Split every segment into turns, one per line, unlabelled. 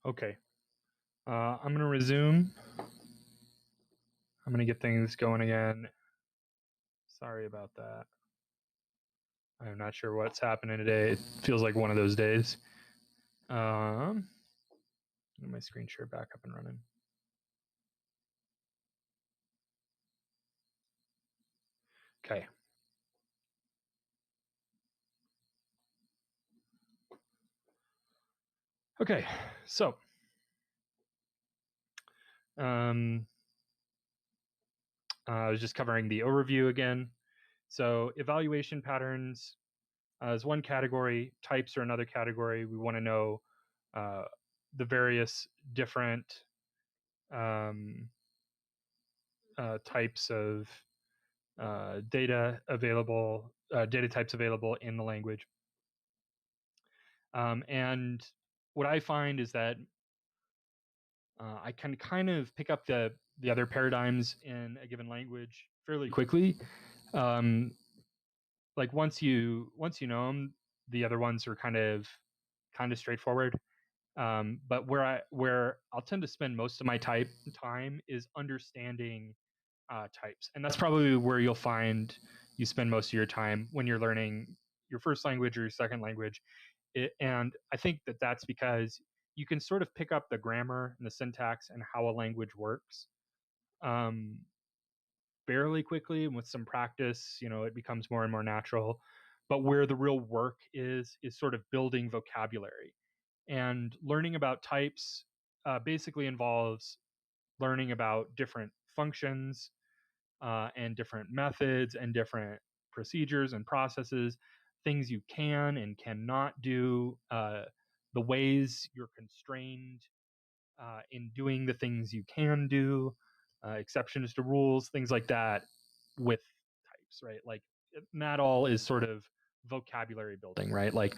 Okay. I'm going to resume. I'm going to get things going again. Sorry about that. I'm not sure what's happening today. It feels like one of those days. Get my screen share back up and running. Okay. Okay, so I was just covering the overview again. So evaluation patterns is one category, types are another category. We want to know the various different types of data available, data types available in the language. And what I find is that I can kind of pick up the other paradigms in a given language fairly quickly. Like once you know them, the other ones are kind of straightforward. But where I'll tend to spend most of my time is understanding types, and that's probably where you'll find you spend most of your time when you're learning your first language or your second language. And I think that that's because you can sort of pick up the grammar and the syntax and how a language works um, fairly quickly, and with some practice, it becomes more and more natural. But where the real work is sort of building vocabulary. And learning about types basically involves learning about different functions and different methods and different procedures and processes, things you can and cannot do, the ways you're constrained in doing the things you can do, exceptions to rules, things like that with types, right? Like that all is sort of vocabulary building, right? Like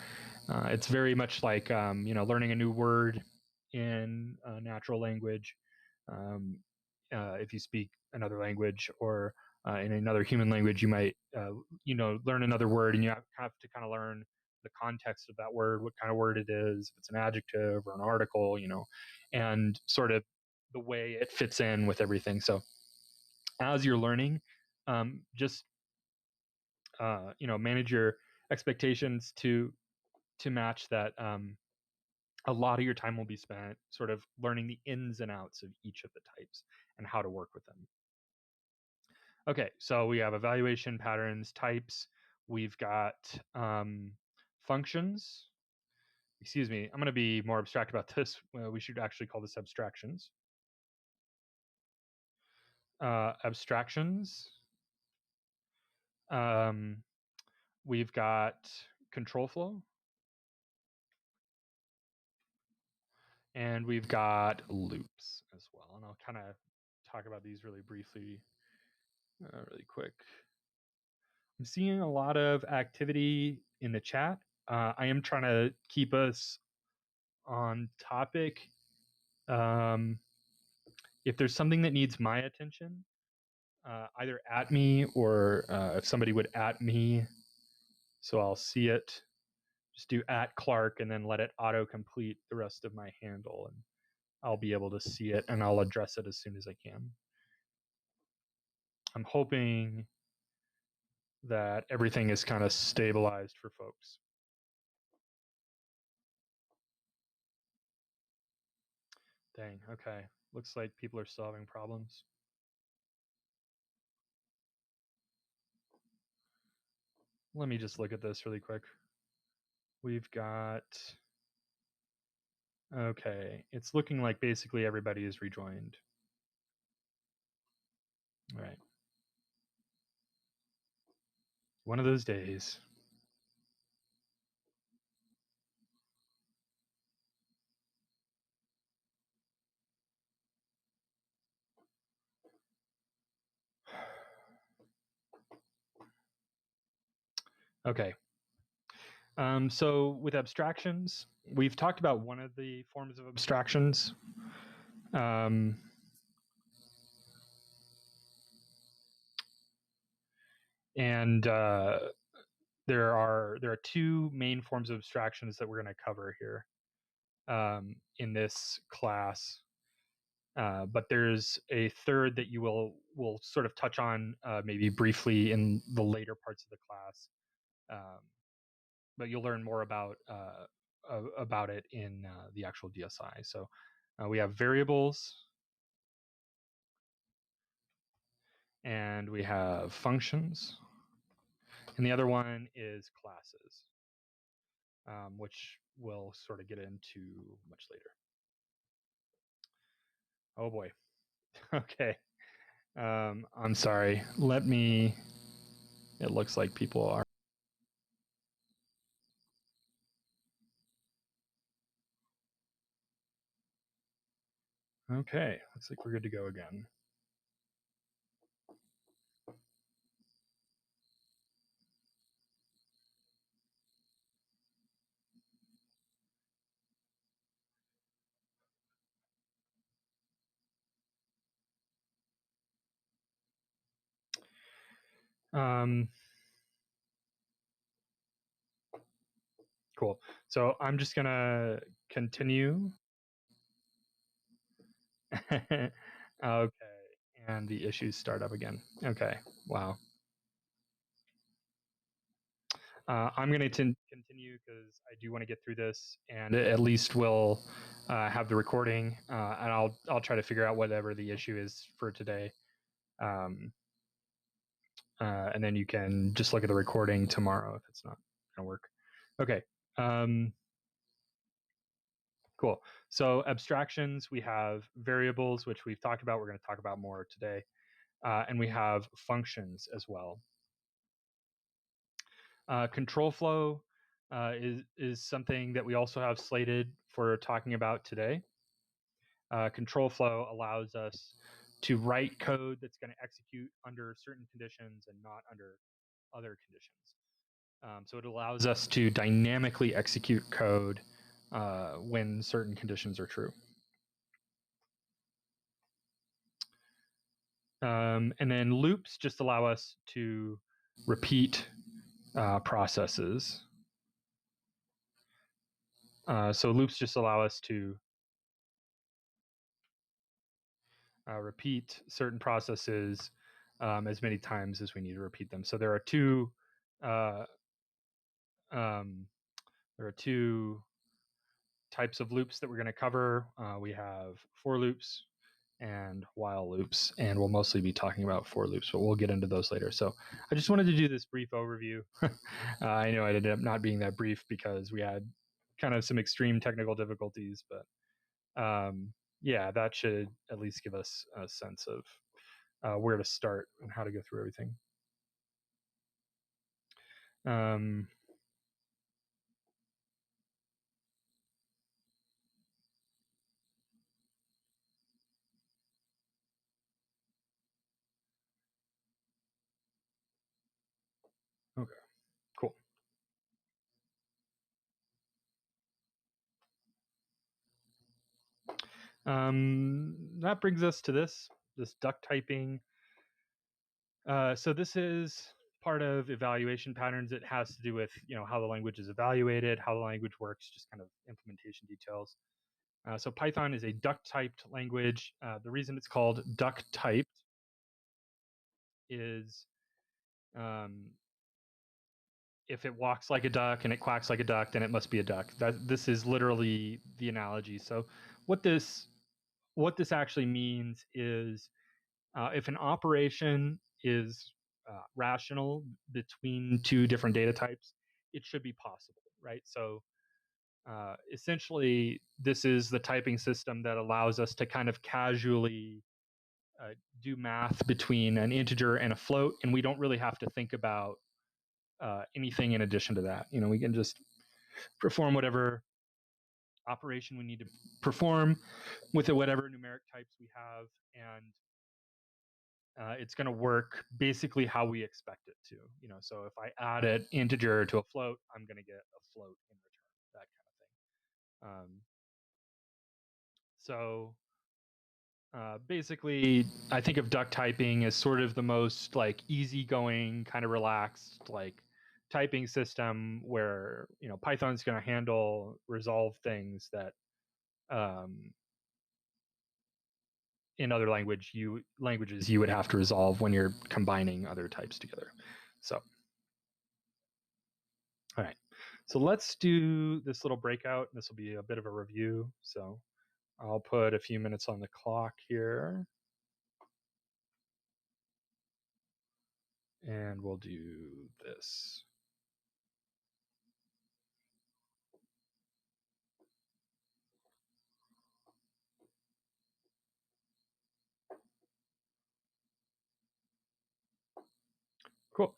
it's very much like learning a new word in a natural language. Um, if you speak another language or in another human language, you might learn another word, and you have to kind of learn the context of that word, what kind of word it is, if it's an adjective or an article, and sort of the way it fits in with everything. So as you're learning, just manage your expectations to match that. A lot of your time will be spent sort of learning the ins and outs of each of the types and how to work with them. Okay, so we have evaluation patterns, types. We've got functions. Excuse me, I'm going to be more abstract about this. We should actually call this abstractions. Abstractions. We've got control flow. And we've got loops as well. And I'll kind of talk about these really briefly, really quick. I'm seeing a lot of activity in the chat. I am trying to keep us on topic. If there's something that needs my attention, either at me or if somebody would at me, so I'll see it, just do at Clark and then let it auto-complete the rest of my handle, and I'll be able to see it and I'll address it as soon as I can. I'm hoping that everything is kind of stabilized for folks. Dang, okay. Looks like people are still having problems. Let me just look at this really quick. We've got, okay, it's looking like basically everybody is rejoined. All right. One of those days. Okay. So with abstractions, we've talked about one of the forms of abstractions. And there are two main forms of abstractions that we're going to cover here. in this class. But there's a third that you will sort of touch on maybe briefly in the later parts of the class. But you'll learn more about it in the actual DSI. So we have variables, and we have functions, and the other one is classes, which we'll sort of get into much later. Oh boy. Okay. I'm sorry. It looks like people are. Okay, looks like we're good to go again. Cool. So I'm just gonna continue. Okay, and the issues start up again. Okay, wow. I'm going to continue because I do want to get through this, and at least we'll have the recording, and I'll try to figure out whatever the issue is for today, and then you can just look at the recording tomorrow if it's not going to work. Okay. Cool. So abstractions, we have variables, which we've talked about. We're going to talk about more today, and we have functions as well. Control flow is something that we also have slated for talking about today. Control flow allows us to write code that's going to execute under certain conditions and not under other conditions. So it allows us to dynamically execute code when certain conditions are true. And then loops just allow us to repeat processes. So loops just allow us to repeat certain processes as many times as we need to repeat them. So there are two types of loops that we're going to cover. We have for loops and while loops, and we'll mostly be talking about for loops, but we'll get into those later. So I just wanted to do this brief overview. I know I ended up not being that brief because we had kind of some extreme technical difficulties, but yeah, that should at least give us a sense of where to start and how to go through everything. Okay, cool. That brings us to this duct typing. So this is part of evaluation patterns. It has to do with how the language is evaluated, how the language works, just kind of implementation details. So Python is a duct-typed language. The reason it's called duct-typed is if it walks like a duck and it quacks like a duck, then it must be a duck. This is literally the analogy. So what this actually means is if an operation is rational between two different data types, it should be possible, right? So essentially, this is the typing system that allows us to kind of casually do math between an integer and a float, and we don't really have to think about anything in addition to that. We can just perform whatever operation we need to perform with whatever numeric types we have, and it's going to work basically how we expect it to. So if I add an integer to a float, I'm going to get a float in return, that kind of thing. So basically, I think of duct typing as sort of the most like easygoing, kind of relaxed, like typing system where Python's going to resolve things that in other languages you would have to resolve when you're combining other types together. So, all right. So let's do this little breakout. This will be a bit of a review. So I'll put a few minutes on the clock here. And we'll do this. Cool.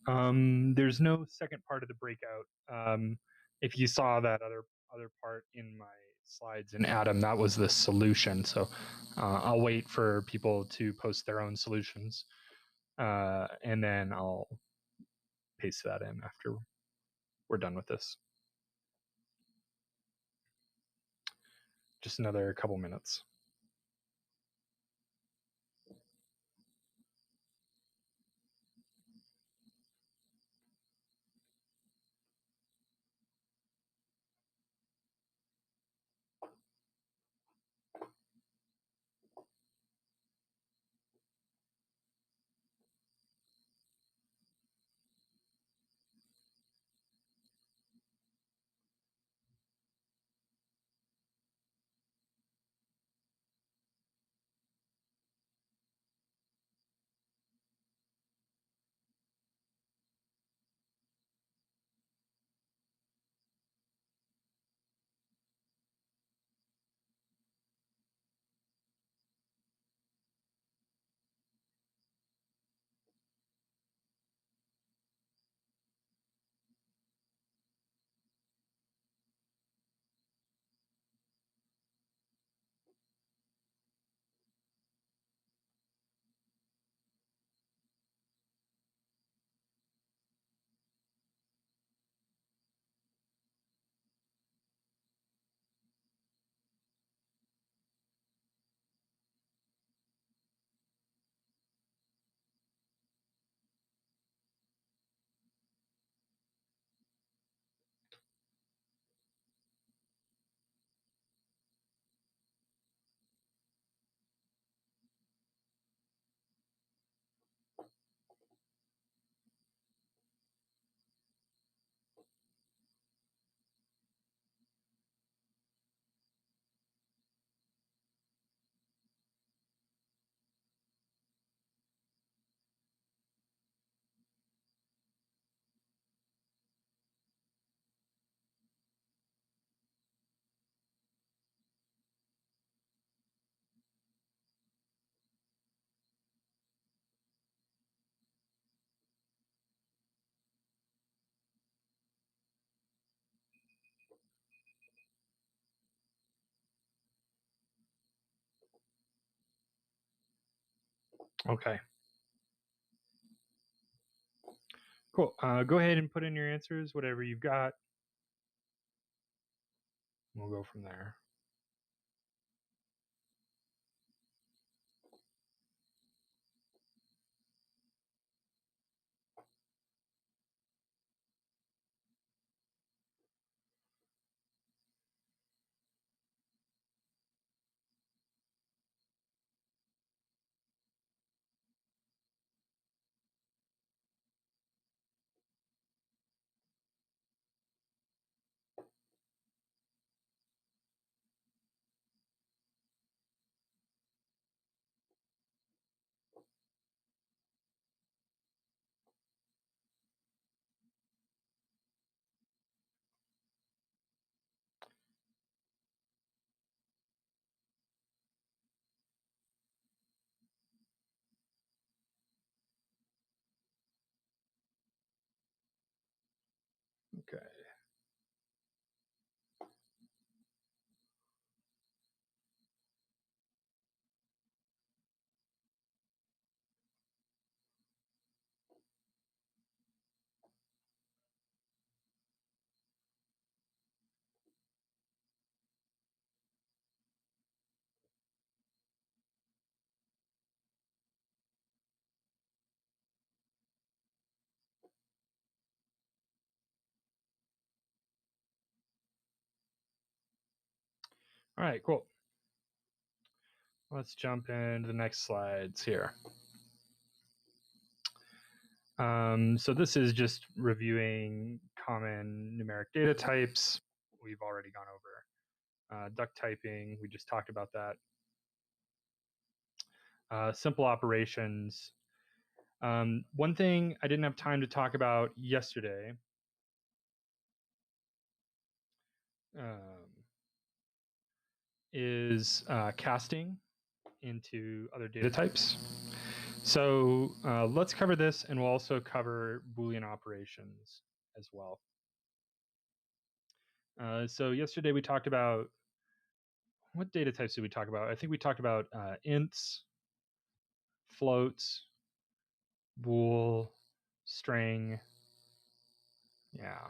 There's no second part of the breakout. If you saw that other part in my slides in Atom, that was the solution. So I'll wait for people to post their own solutions, and then I'll paste that in after we're done with this. Just another couple minutes. Okay. Cool. Go ahead and put in your answers, whatever you've got. We'll go from there. Okay. All right, cool. Let's jump into the next slides here. So this is just reviewing common numeric data types. We've already gone over. Duct typing, we just talked about that. Simple operations. One thing I didn't have time to talk about yesterday is casting into other data types. So let's cover this, and we'll also cover Boolean operations as well. So yesterday we talked about, what data types did we talk about? I think we talked about ints, floats, bool, string. Yeah.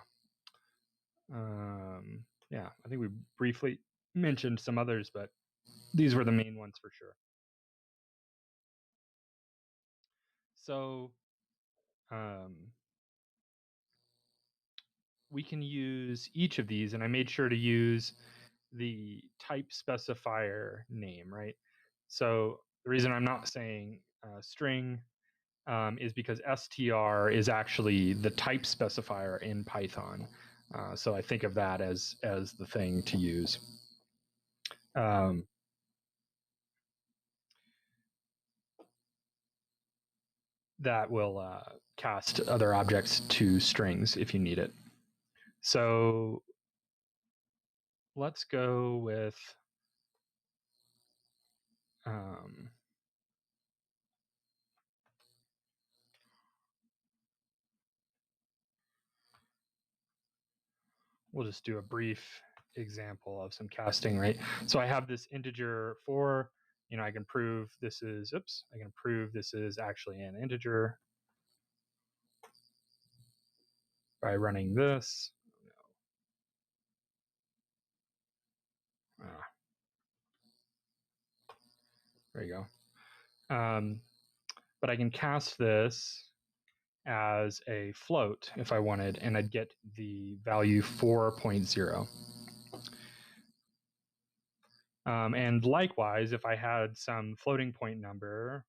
Yeah, I think we briefly mentioned some others, but these were the main ones for sure. So we can use each of these, and I made sure to use the type specifier name, right? So the reason I'm not saying string is because str is actually the type specifier in Python. So I think of that as the thing to use. That will cast other objects to strings if you need it. So let's go with we'll just do a brief example of some casting, right? So I have this integer 4, I can prove this is, I can prove this is actually an integer by running this. There you go. But I can cast this as a float if I wanted, and I'd get the value 4.0. And likewise, if I had some floating point number,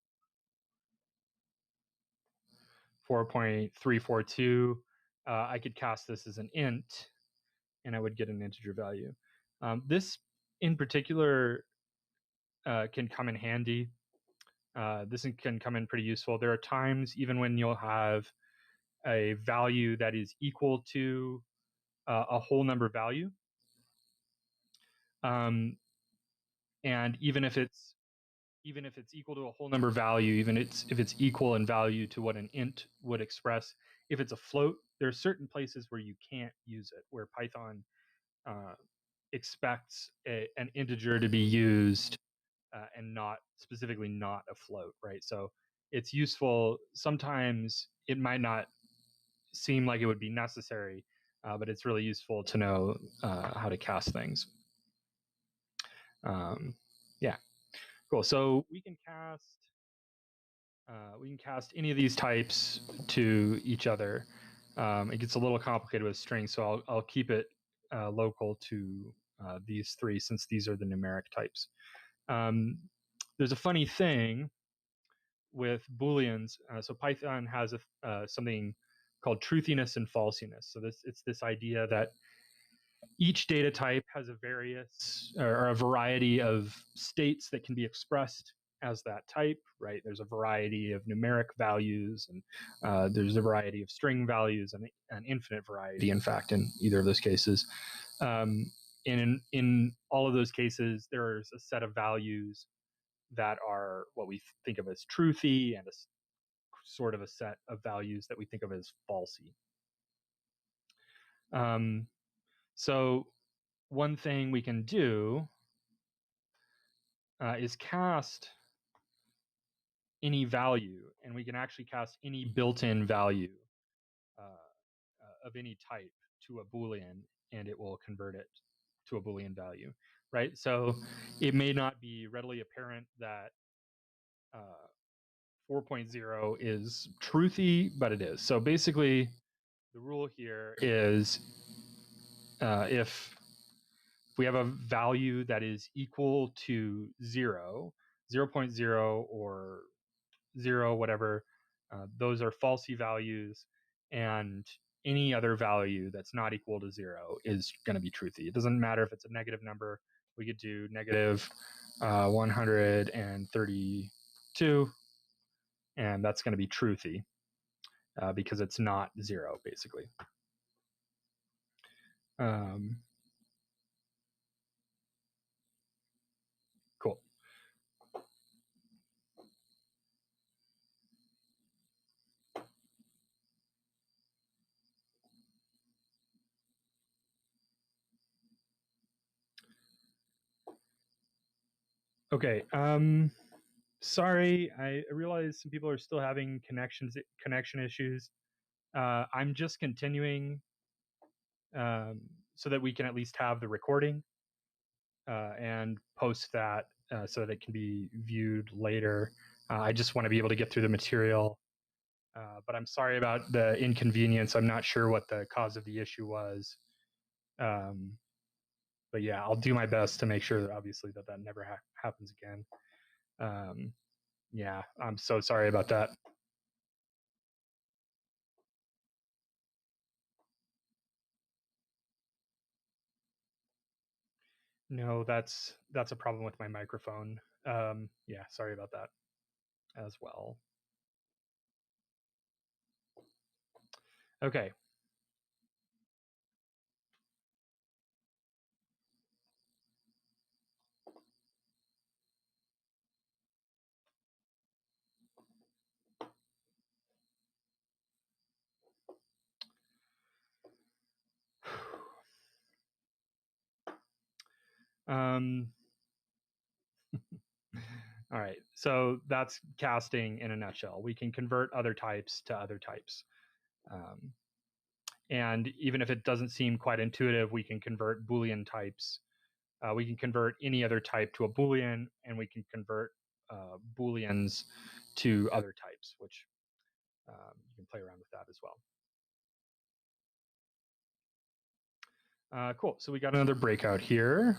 4.342, I could cast this as an int, and I would get an integer value. This in particular can come in handy. This can come in pretty useful. There are times even when you'll have a value that is equal to a whole number value. And even if it's equal to a whole number value, even if it's equal in value to what an int would express, if it's a float, there are certain places where you can't use it, where Python expects an integer to be used and not specifically not a float, right? So it's useful. Sometimes it might not seem like it would be necessary, but it's really useful to know how to cast things. Yeah, cool. So we can cast any of these types to each other. It gets a little complicated with strings, so I'll keep it local to these three, since these are the numeric types. There's a funny thing with Booleans. So Python has something called truthiness and falsiness. So it's this idea that each data type has a variety of states that can be expressed as that type, right? There's a variety of numeric values, and there's a variety of string values, and an infinite variety, in fact, in either of those cases. And in all of those cases, there's a set of values that are what we think of as truthy, and a sort of a set of values that we think of as falsy. So one thing we can do is cast any value, and we can actually cast any built-in value of any type to a Boolean, and it will convert it to a Boolean value, right? So it may not be readily apparent that 4.0 is truthy, but it is. So basically, the rule here is if we have a value that is equal to 0, 0.0 or 0, whatever, those are falsy values, and any other value that's not equal to 0 is going to be truthy. It doesn't matter if it's a negative number. We could do negative 132, and that's going to be truthy because it's not 0, basically. Cool. Okay. Sorry, I realize some people are still having connection issues. I'm just continuing so that we can at least have the recording and post that so that it can be viewed later. I just want to be able to get through the material, but I'm sorry about the inconvenience. I'm not sure what the cause of the issue was. But yeah, I'll do my best to make sure that obviously that never happens again. Yeah, I'm so sorry about that. No, that's a problem with my microphone. Yeah, sorry about that as well. Okay. All right, so that's casting in a nutshell. We can convert other types to other types. And even if it doesn't seem quite intuitive, we can convert Boolean types. We can convert any other type to a Boolean, and we can convert Booleans to other types, which you can play around with that as well. Cool, so we got another breakout here.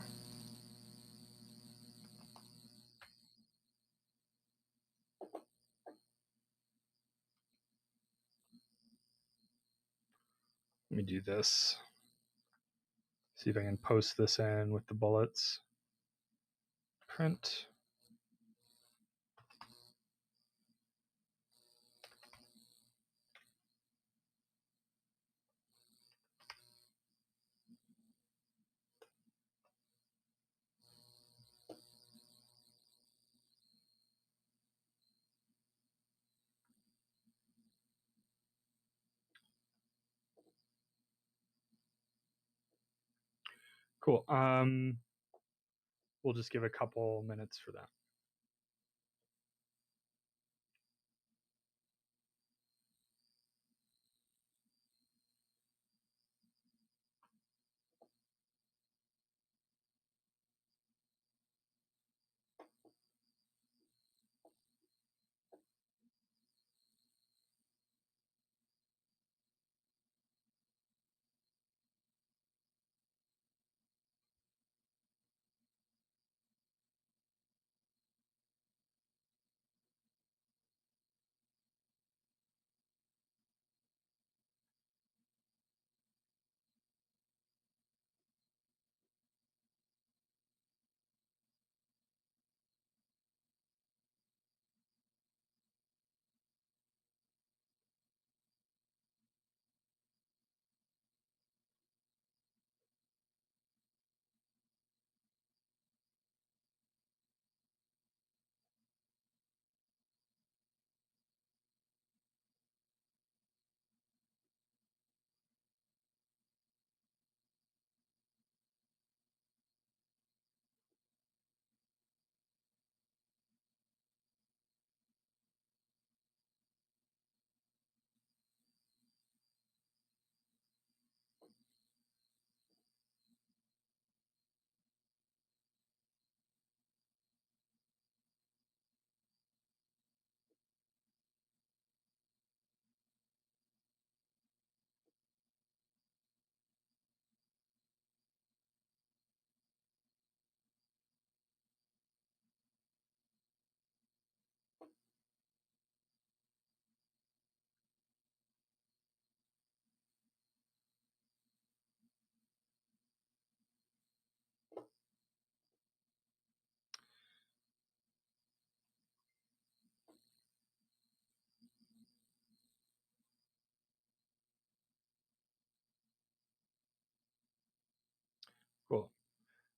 Let me do this. See if I can post this in with the bullets. Print. Cool. We'll just give a couple minutes for that.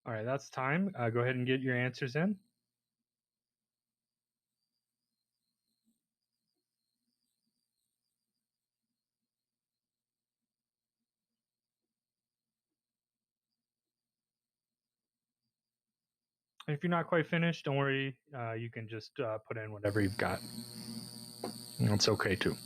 All right, that's time. Go ahead and get your answers in. If you're not quite finished, don't worry. You can just put in whatever you've got. It's okay too.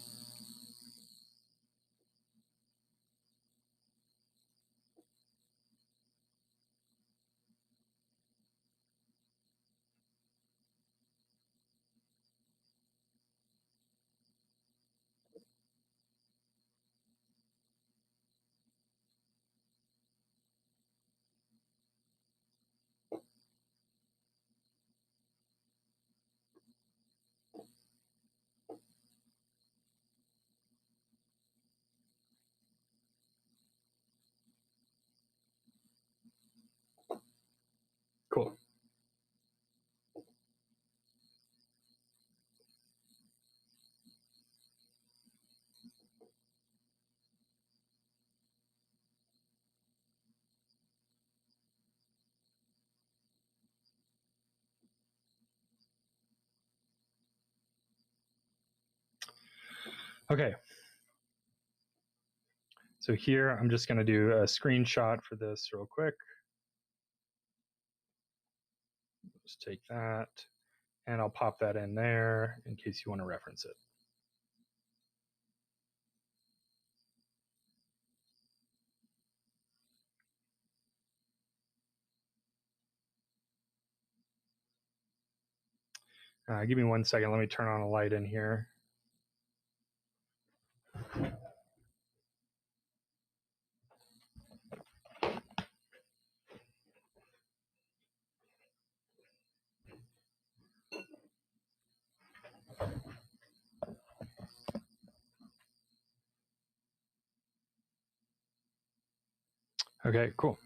Cool. Okay. So here, I'm just going to do a screenshot for this real quick. Just take that, and I'll pop that in there in case you want to reference it. Give me 1 second. Let me turn on a light in here. Okay, cool.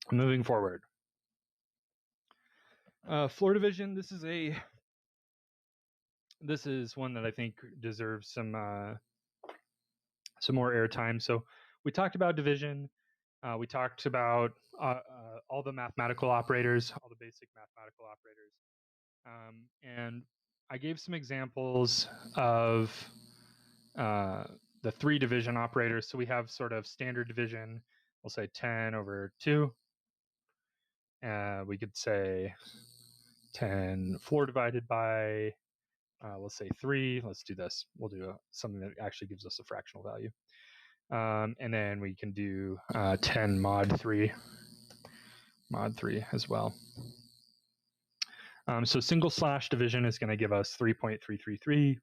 Moving forward. Floor division, this is one that I think deserves some more airtime. So we talked about division. We talked about all the mathematical operators, all the basic mathematical operators. And I gave some examples of the 3 division operators. So we have sort of standard division. We'll say 10 over 2. We could say 10 floor divided by, let's say 3. Let's do this. We'll do something that actually gives us a fractional value. And then we can do 10 mod 3 as well. So single slash division is going to give us 3.333.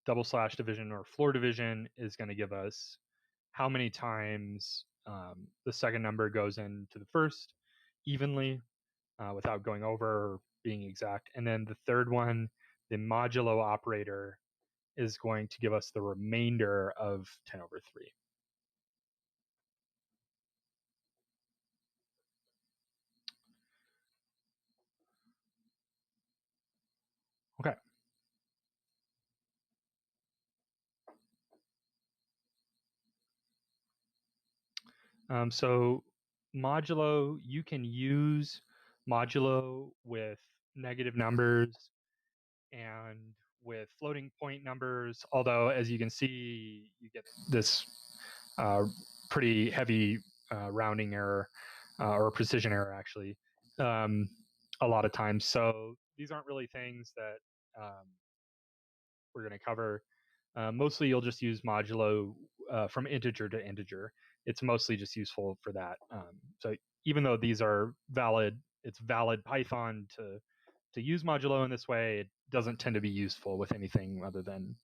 Double slash division or floor division is going to give us how many times the second number goes into the first evenly without going over or being exact. And then the third one, the modulo operator, is going to give us the remainder of 10 over 3. Okay. So modulo, you can use modulo with negative numbers and with floating point numbers, although as you can see, you get this pretty heavy rounding error or precision error actually a lot of times. So these aren't really things that we're going to cover. Mostly you'll just use modulo from integer to integer. It's mostly just useful for that. So even though these are valid, it's valid Python to use modulo in this way, it doesn't tend to be useful with anything other than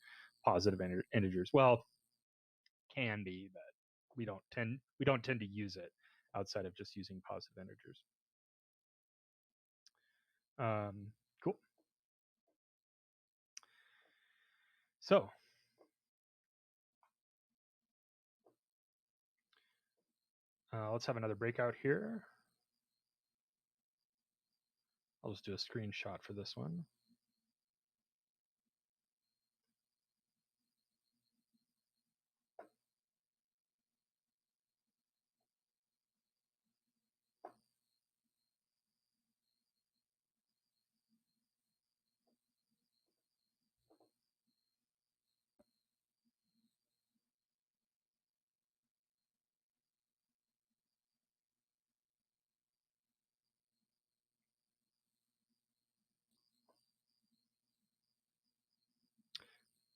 positive integers. Well, can be, but we don't tend to use it outside of just using positive integers. Cool. So let's have another breakout here. I'll just do a screenshot for this one.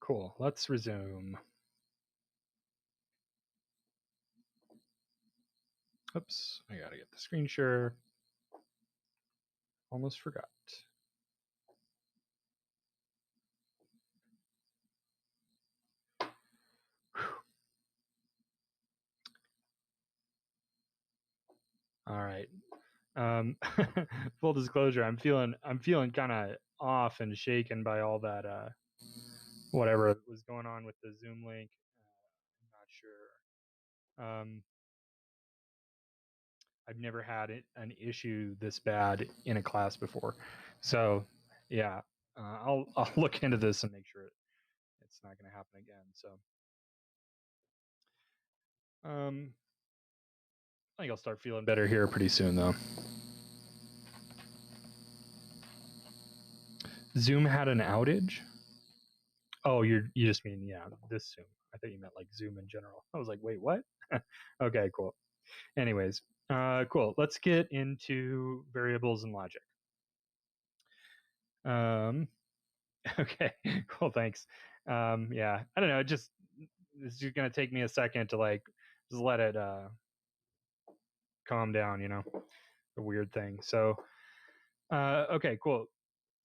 Cool. Let's resume. Oops, I gotta get the screen share. Almost forgot. All right. Full disclosure, I'm feeling kind of off and shaken by all that whatever was going on with the Zoom link. I'm not sure. I've never had an issue this bad in a class before, so yeah, I'll look into this and make sure it's not going to happen again. So I think I'll start feeling better here pretty soon, though. Zoom had an outage. Oh, you just mean, yeah, this Zoom. I thought you meant like Zoom in general. I was like, wait, what? Okay, cool. Anyways, cool. Let's get into variables and logic. Okay, cool, thanks. Yeah, I don't know, this is gonna take me a second to like just let it calm down, you know, a weird thing. So, okay, cool.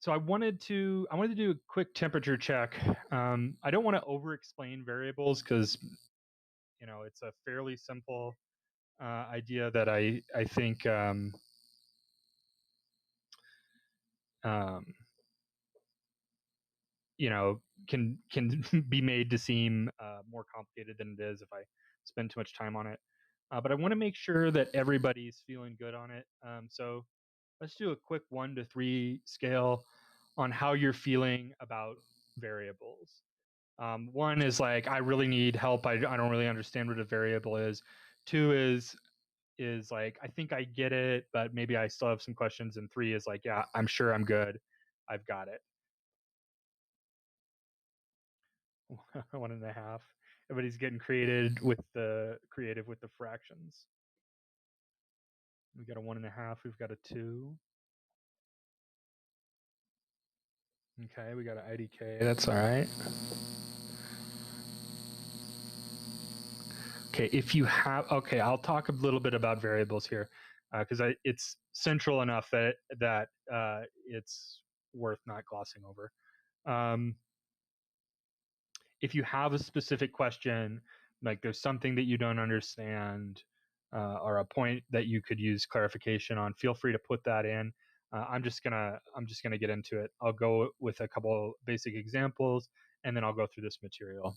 So I wanted to do a quick temperature check. I don't want to over-explain variables because, you know, it's a fairly simple idea that I think you know, can be made to seem more complicated than it is if I spend too much time on it. But I want to make sure that everybody's feeling good on it. So let's do a quick 1 to 3 scale on how you're feeling about variables. 1 is like, I really need help. I don't really understand what a variable is. 2 is like, I think I get it, but maybe I still have some questions. And 3 is like, yeah, I'm sure I'm good. I've got it. 1.5. Everybody's getting creative with the fractions. We got a 1.5. We've got a 2. Okay, we got an IDK. That's all right. Okay, if you have, okay, I'll talk a little bit about variables here because it's central enough that it's worth not glossing over. If you have a specific question, like there's something that you don't understand or a point that you could use clarification on, feel free to put that in. I'm just gonna get into it. I'll go with a couple basic examples, and then I'll go through this material.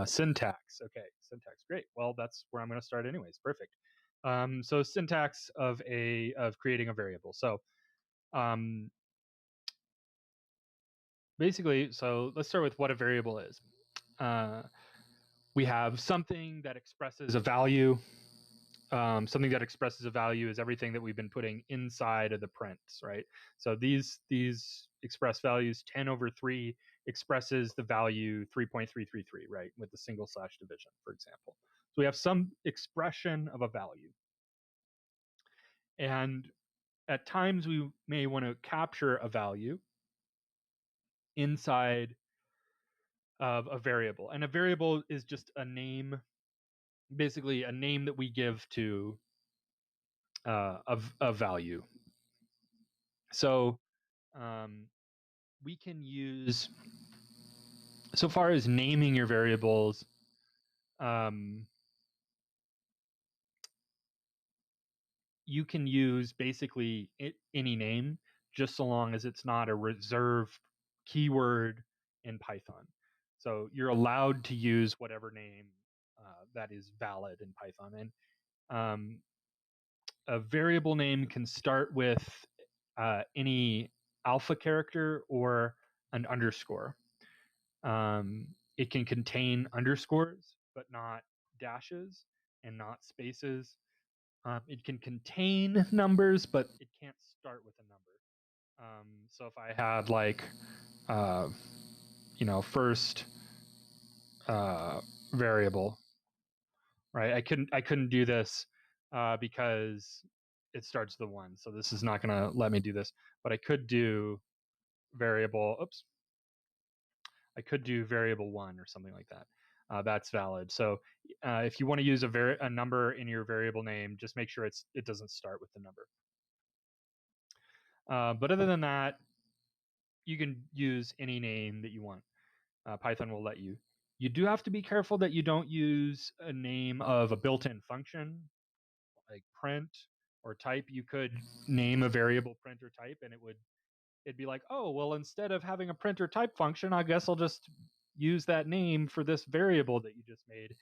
Syntax. Okay, syntax. Great. Well, that's where I'm going to start, anyways. Perfect. So syntax of creating a variable. So basically, so let's start with what a variable is. We have something that expresses a value. Something that expresses a value is everything that we've been putting inside of the prints, right? So these express values, 10/3 expresses the value 3.333, right, with the single slash division, for example. So we have some expression of a value. And at times we may want to capture a value inside of a variable. And a variable is just a name, basically a name that we give to a value. So we can use, so far as naming your variables, you can use basically any name, just so long as it's not a reserved keyword in Python. So you're allowed to use whatever name that is valid in Python. And a variable name can start with any alpha character or an underscore. It can contain underscores, but not dashes and not spaces. It can contain numbers, but it can't start with a number. So if I had like, first variable, right? I couldn't do this because it starts with a 1. So this is not going to let me do this. But I could do variable. Oops. I could do variable 1 or something like that. That's valid. So if you want to use a number in your variable name, just make sure it doesn't start with the number. But other than that, you can use any name that you want. Python will let you. You do have to be careful that you don't use a name of a built-in function like print or type. You could name a variable print or type, and it'd be like, oh, well, instead of having a print or type function, I guess I'll just use that name for this variable that you just made.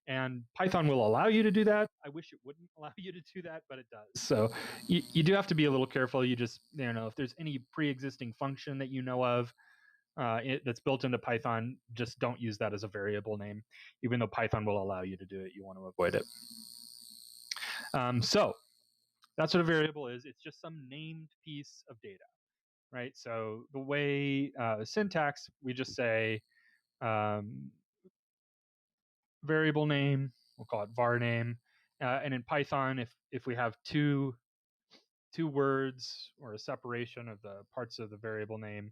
And Python will allow you to do that. I wish it wouldn't allow you to do that, but it does. So you do have to be a little careful. You just, if there's any pre-existing function that you know of that's built into Python, just don't use that as a variable name. Even though Python will allow you to do it, you want to avoid it. So that's what a variable is. It's just some named piece of data, right? So the way syntax, we just say variable name, we'll call it var name. And in Python, if we have two words or a separation of the parts of the variable name,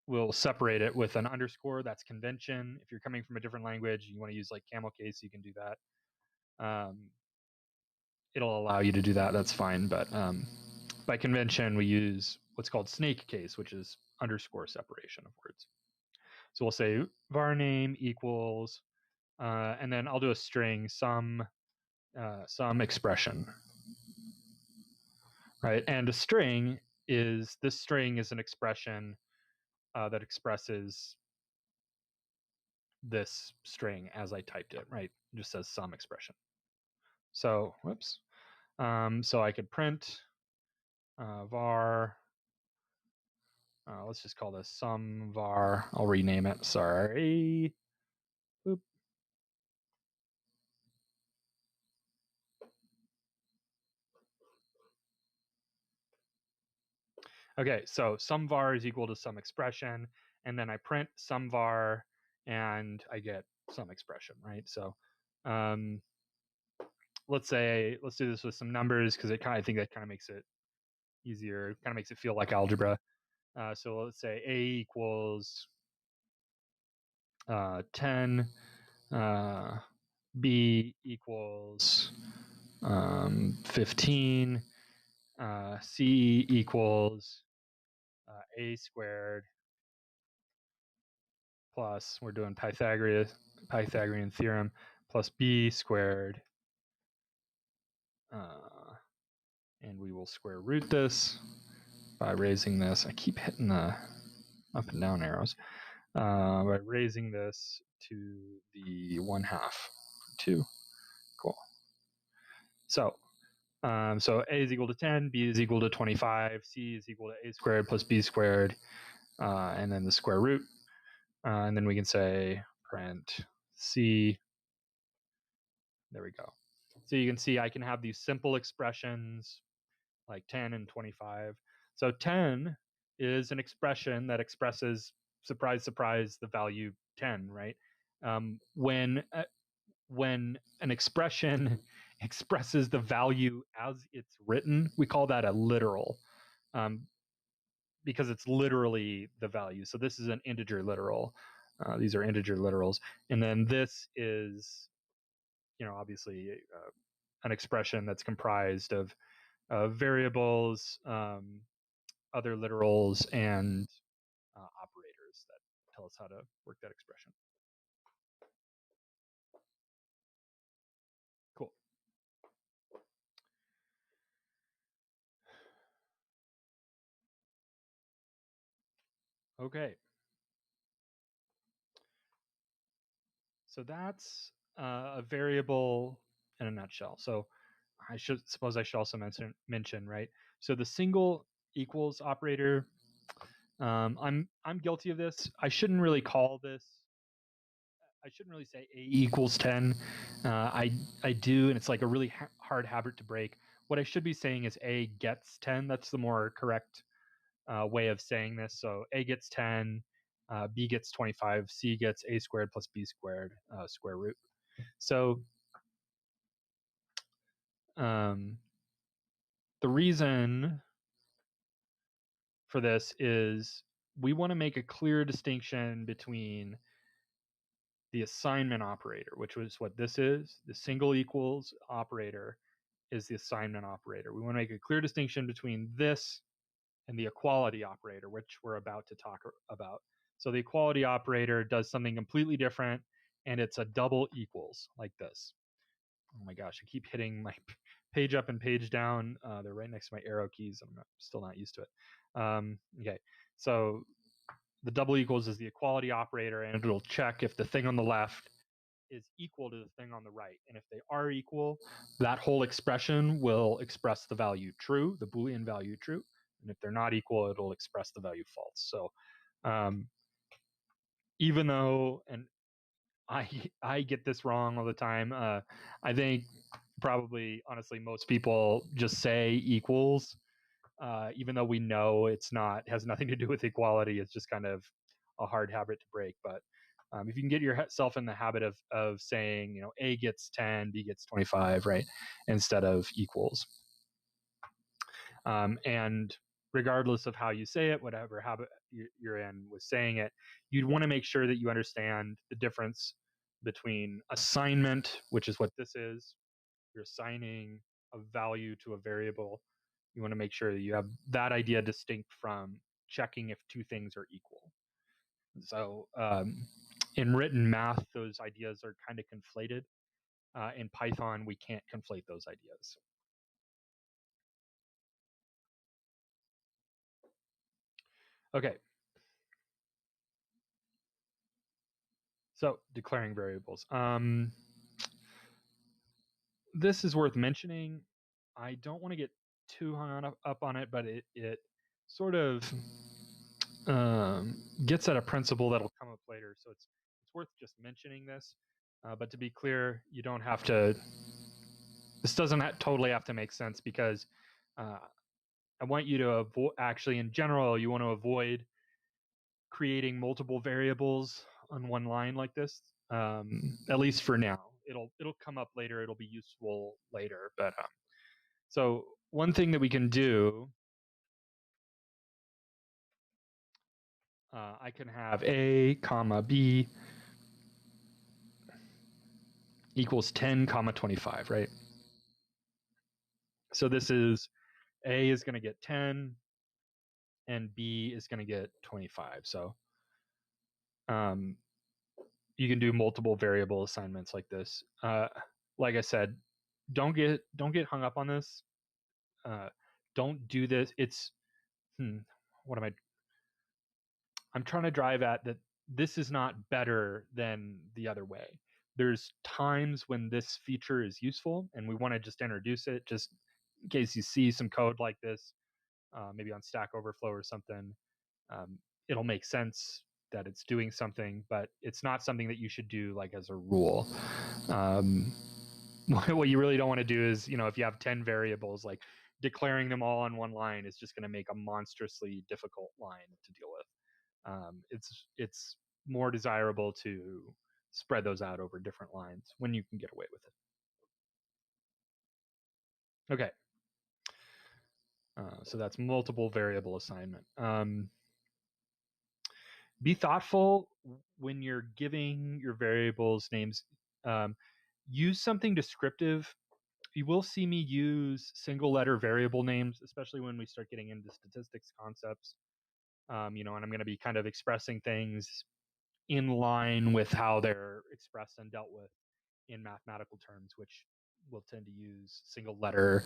we'll separate it with an underscore. That's convention. If you're coming from a different language, you want to use like camel case, you can do that. It'll allow you to do that. That's fine. But by convention, we use what's called snake case, which is underscore separation of words. So we'll say var name equals, and then I'll do a string, some expression, right? And a string is, this string is an expression that expresses this string as I typed it, right? It just says some expression. So, whoops. So I could print var, let's just call this some var. I'll rename it, sorry. Oop. Okay, so some var is equal to some expression, and then I print some var, and I get some expression, right? So let's do this with some numbers because I think that kind of makes it easier, kind of makes it feel like algebra. So let's say a equals 10, b equals 15, c equals a squared plus, we're doing Pythagorean theorem, plus b squared, and we will square root this by raising this. I keep hitting the up and down arrows. By raising this to the 1/2, 2. Cool. So so a is equal to 10, b is equal to 25, c is equal to a squared plus b squared, and then the square root. And then we can say print c. There we go. So you can see I can have these simple expressions like 10 and 25. So 10 is an expression that expresses, surprise, surprise, the value 10, right? When an expression expresses the value as it's written, we call that a literal, because it's literally the value. So this is an integer literal. These are integer literals. And then this is, obviously an expression that's comprised of variables, other literals, and operators that tell us how to work that expression. Cool. Okay. So that's a variable in a nutshell. So I should also mention, right? So the single equals operator, I'm guilty of this. I shouldn't really say a equals 10. I do, and it's like a really hard habit to break. What I should be saying is a gets 10. That's the more correct way of saying this. So a gets 10, b gets 25, c gets a squared plus b squared square root. So the reason for this is we want to make a clear distinction between the assignment operator, which was what this is. The single equals operator is the assignment operator. We want to make a clear distinction between this and the equality operator, which we're about to talk about. So the equality operator does something completely different, and it's a double equals like this. Oh my gosh, I keep hitting my page up and page down. They're right next to my arrow keys. I'm still not used to it. Okay, so the double equals is the equality operator, and it'll check if the thing on the left is equal to the thing on the right. And if they are equal, that whole expression will express the value true, the Boolean value true. And if they're not equal, it'll express the value false. So even though, and I get this wrong all the time, I think probably, honestly, most people just say equals, even though we know it's not, has nothing to do with equality. It's just kind of a hard habit to break. But if you can get yourself in the habit of saying, you know, A gets 10, B gets 25, right, instead of equals. And regardless of how you say it, whatever habit you're in with saying it, you'd want to make sure that you understand the difference between assignment, which is what this is. You're assigning a value to a variable. You want to make sure that you have that idea distinct from checking if two things are equal. So in written math, those ideas are kind of conflated. In Python, we can't conflate those ideas. Okay. So declaring variables. This is worth mentioning. I don't want to get too hung up on it, but it sort of gets at a principle that'll come up later. So it's worth just mentioning this. But to be clear, you don't have to. This doesn't totally have to make sense, because I want you to avoid. Actually, in general, you want to avoid creating multiple variables on one line like this. At least for now. It'll come up later. It'll be useful later. But so one thing that we can do, I can have A, comma B equals 10, comma 25, right? So this is A is going to get 10, and B is going to get 25. So you can do multiple variable assignments like this. Like I said, don't get hung up on this. Don't do this. It's what am I? I'm trying to drive at that. This is not better than the other way. There's times when this feature is useful, and we want to just introduce it, just in case you see some code like this, maybe on Stack Overflow or something. It'll make sense that it's doing something, but it's not something that you should do like as a rule. What you really don't want to do is, if you have 10 variables, like declaring them all on one line is just going to make a monstrously difficult line to deal with. It's more desirable to spread those out over different lines when you can get away with it. Okay. So that's multiple variable assignment. Be thoughtful when you're giving your variables names. Use something descriptive. You will see me use single letter variable names, especially when we start getting into statistics concepts. And I'm going to be kind of expressing things in line with how they're expressed and dealt with in mathematical terms, which will tend to use single letter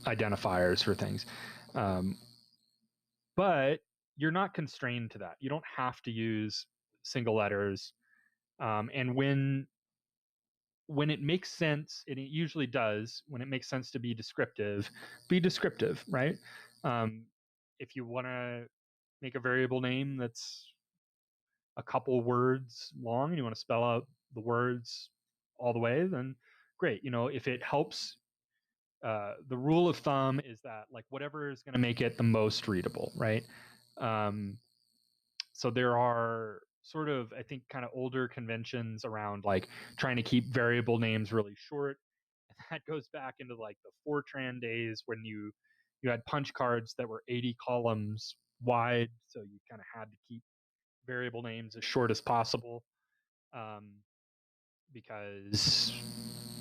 identifiers for things. But you're not constrained to that. You don't have to use single letters. And when it makes sense, and it usually does, when it makes sense to be descriptive, right? If you want to make a variable name that's a couple words long and you want to spell out the words all the way, then great. If it helps, the rule of thumb is that like whatever is going to make it the most readable, right? So there are sort of, I think, kind of older conventions around like trying to keep variable names really short. And that goes back into like the Fortran days when you you had punch cards that were 80 columns wide, so you kind of had to keep variable names as short as possible, because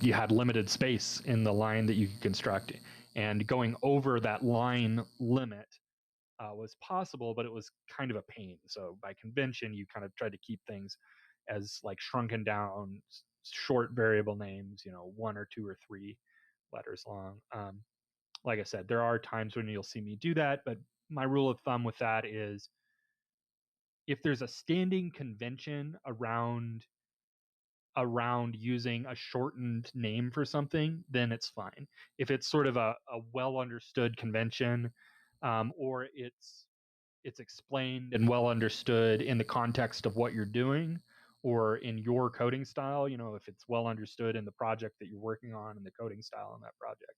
you had limited space in the line that you could construct, and going over that line limit was possible, but it was kind of a pain. So by convention, you kind of tried to keep things as like shrunken down, short variable names, 1 or 2 or 3 letters long. Like I said, there are times when you'll see me do that, but my rule of thumb with that is if there's a standing convention around using a shortened name for something, then it's fine. If it's sort of a well understood convention, or it's explained and well understood in the context of what you're doing or in your coding style, if it's well understood in the project that you're working on and the coding style in that project,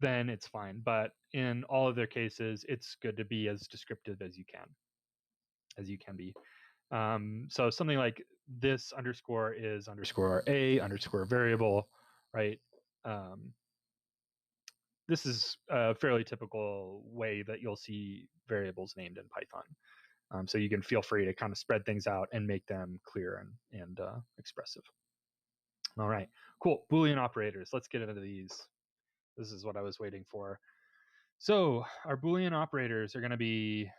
then it's fine. But in all of their cases, it's good to be as descriptive as you can be. So something like this underscore is underscore a underscore variable, right? This is a fairly typical way that you'll see variables named in Python. So you can feel free to kind of spread things out and make them clear and expressive. All right, cool. Boolean operators. Let's get into these. This is what I was waiting for. So our Boolean operators are going to be,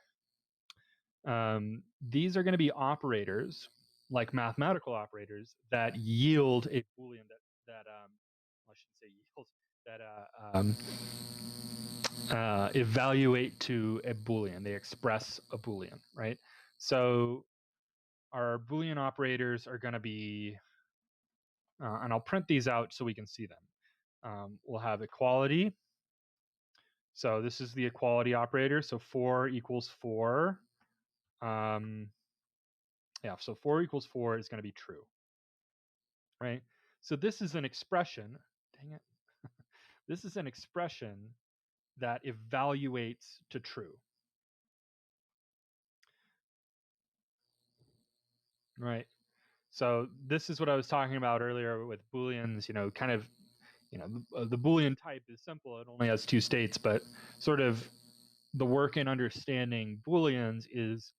these are going to be operators like mathematical operators that yield a Boolean that I shouldn't say yield, that evaluate to a Boolean. They express a Boolean, right? So our Boolean operators are going to be, and I'll print these out so we can see them. We'll have equality. So this is the equality operator. So 4 equals 4. Yeah, so 4 equals 4 is going to be true, right? So this is an expression, dang it. This is an expression that evaluates to true, right? So this is what I was talking about earlier with Booleans, kind of, the Boolean type is simple. It only has 2 states, but sort of the work in understanding Booleans is,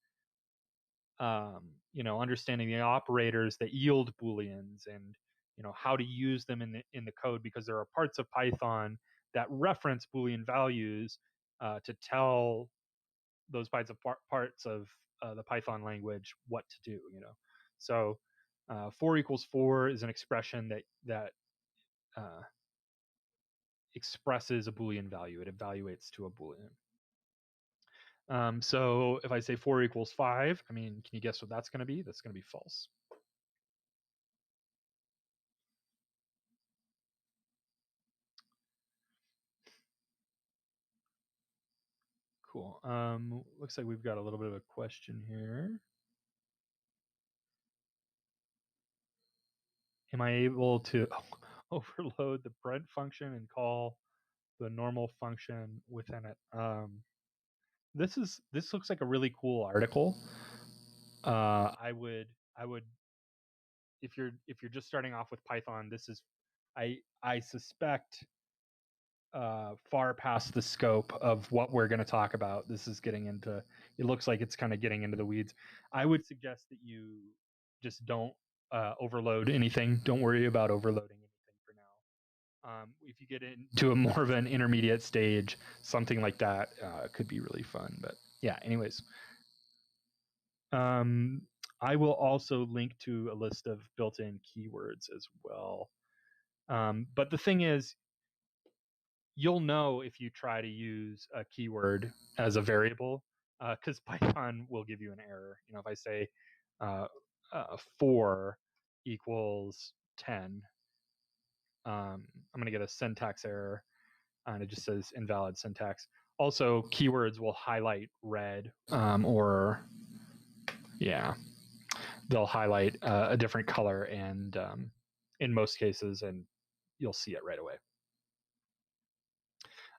understanding the operators that yield Booleans and, how to use them in the code, because there are parts of Python that reference Boolean values to tell those parts of the Python language what to do. So 4 equals 4 is an expression that expresses a Boolean value. It evaluates to a Boolean. So if I say 4 equals 5, can you guess what that's going to be? That's going to be false. Cool. Looks like we've got a little bit of a question here. Am I able to overload the print function and call the normal function within it? This looks like a really cool article. I would if you're just starting off with Python, this is I suspect far past the scope of what we're going to talk about. This is getting into, it looks like it's kind of getting into the weeds. I would suggest that you just don't overload anything. Don't worry about overloading anything for now. If you get into a more of an intermediate stage, something like that could be really fun. But yeah, anyways. I will also link to a list of built-in keywords as well. But the thing is, you'll know if you try to use a keyword as a variable, because Python will give you an error. If I say 4 equals 10, I'm going to get a syntax error, and it just says invalid syntax. Also, keywords will highlight red, or yeah, they'll highlight a different color, and in most cases, and you'll see it right away.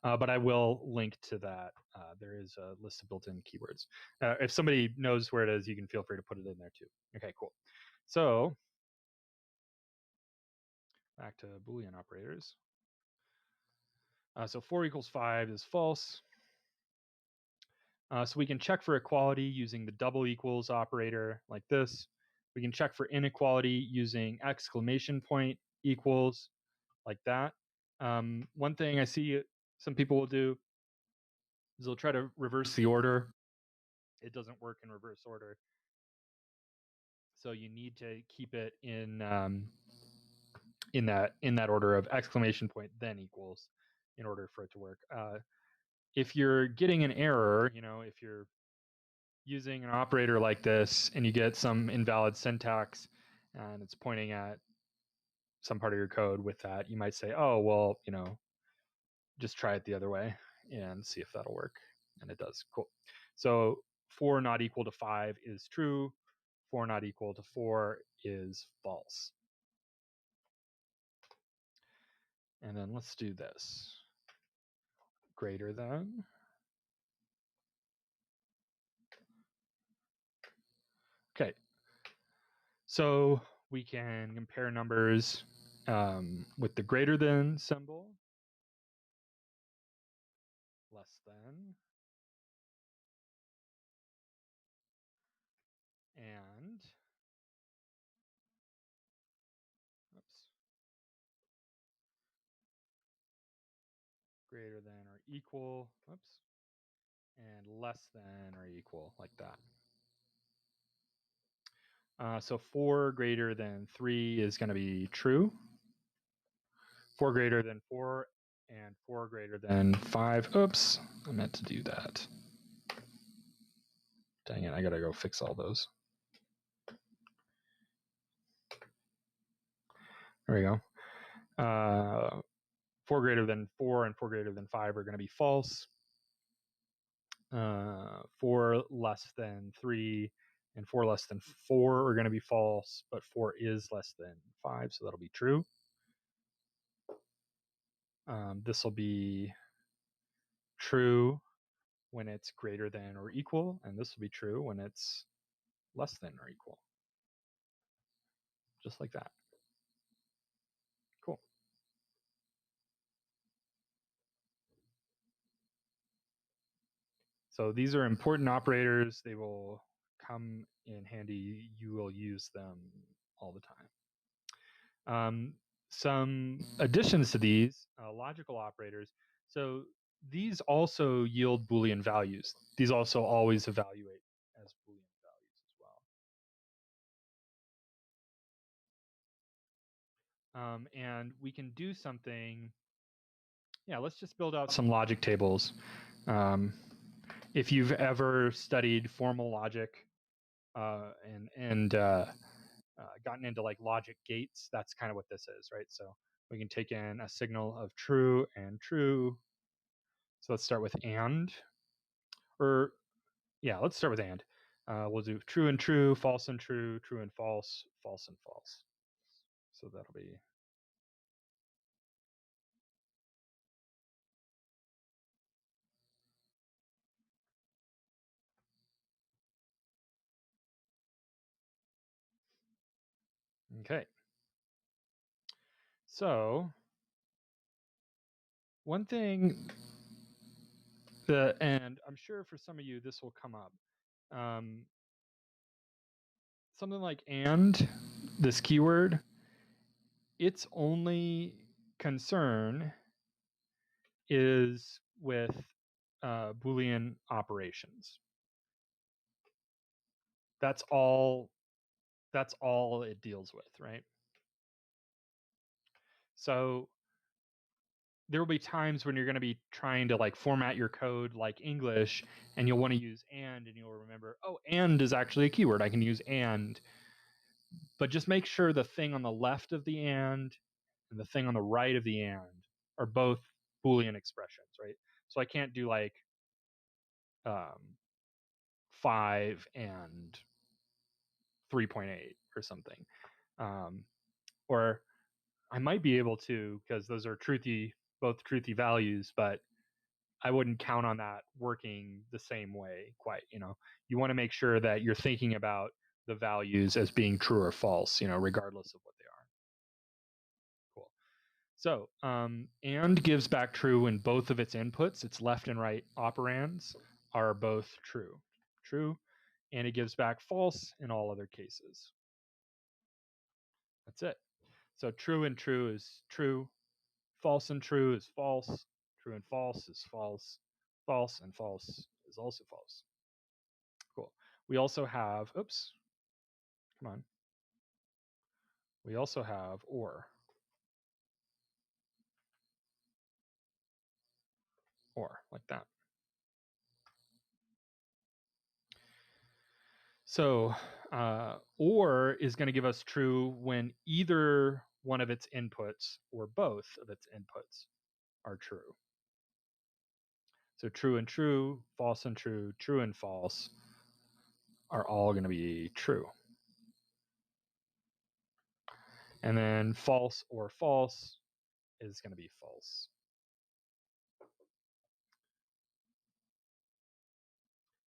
But I will link to that. There is a list of built-in keywords. If somebody knows where it is, you can feel free to put it in there too. Okay, cool. So back to Boolean operators. So 4 equals 5 is false. So we can check for equality using the double equals operator like this. We can check for inequality using exclamation point equals like that. One thing I see some people will do is they'll try to reverse the order. It doesn't work in reverse order. So you need to keep it in that order of exclamation point then equals in order for it to work. If you're getting an error, if you're using an operator like this and you get some invalid syntax and it's pointing at some part of your code with that, you might say, oh, well, just try it the other way and see if that'll work. And it does. Cool. So 4 not equal to 5 is true. 4 not equal to 4 is false. And then let's do this. Greater than. Okay. So we can compare numbers with the greater than symbol, less than, and greater than or equal, and less than or equal, like that. So 4 greater than 3 is going to be true. 4 greater than 4 and 4 greater than 5. Oops, I meant to do that. Dang it, I got to go fix all those. There we go. 4 greater than 4 and 4 greater than 5 are going to be false. 4 less than 3 and 4 less than 4 are going to be false, but 4 is less than 5, so that'll be true. This will be true when it's greater than or equal, and this will be true when it's less than or equal. Just like that. Cool. So these are important operators. They will come in handy. You will use them all the time. Some additions to these, logical operators. So these also yield Boolean values. These also always evaluate as Boolean values as well. And we can do something. Yeah, let's just build out some logic tables. If you've ever studied formal logic and gotten into like logic gates, that's kind of what this is, right? So we can take in a signal of true and true. So let's start with and. Let's start with and. We'll do true and true, false and true, true and false, false and false. So that'll be okay. So one thing and I'm sure for some of you this will come up. Something like and, this keyword, its only concern is with Boolean operations. That's all it deals with, right? So there will be times when you're going to be trying to like format your code like English, and you'll want to use and you'll remember, oh, and is actually a keyword. I can use and. But just make sure the thing on the left of the and the thing on the right of the and are both Boolean expressions, right? So I can't do like 5 and 3.8 or something. Or I might be able to, because those are both truthy values, but I wouldn't count on that working the same way quite. You want to make sure that you're thinking about the values as being true or false, regardless of what they are. Cool. So and gives back true when both of its inputs, its left and right operands, are both true. True. And it gives back false in all other cases. That's it. So true and true is true. False and true is false. True and false is false. False and false is also false. Cool. We also have, oops, come on. We also have or. Or, like that. So or is going to give us true when either one of its inputs or both of its inputs are true. So true and true, false and true, true and false are all going to be true. And then false or false is going to be false.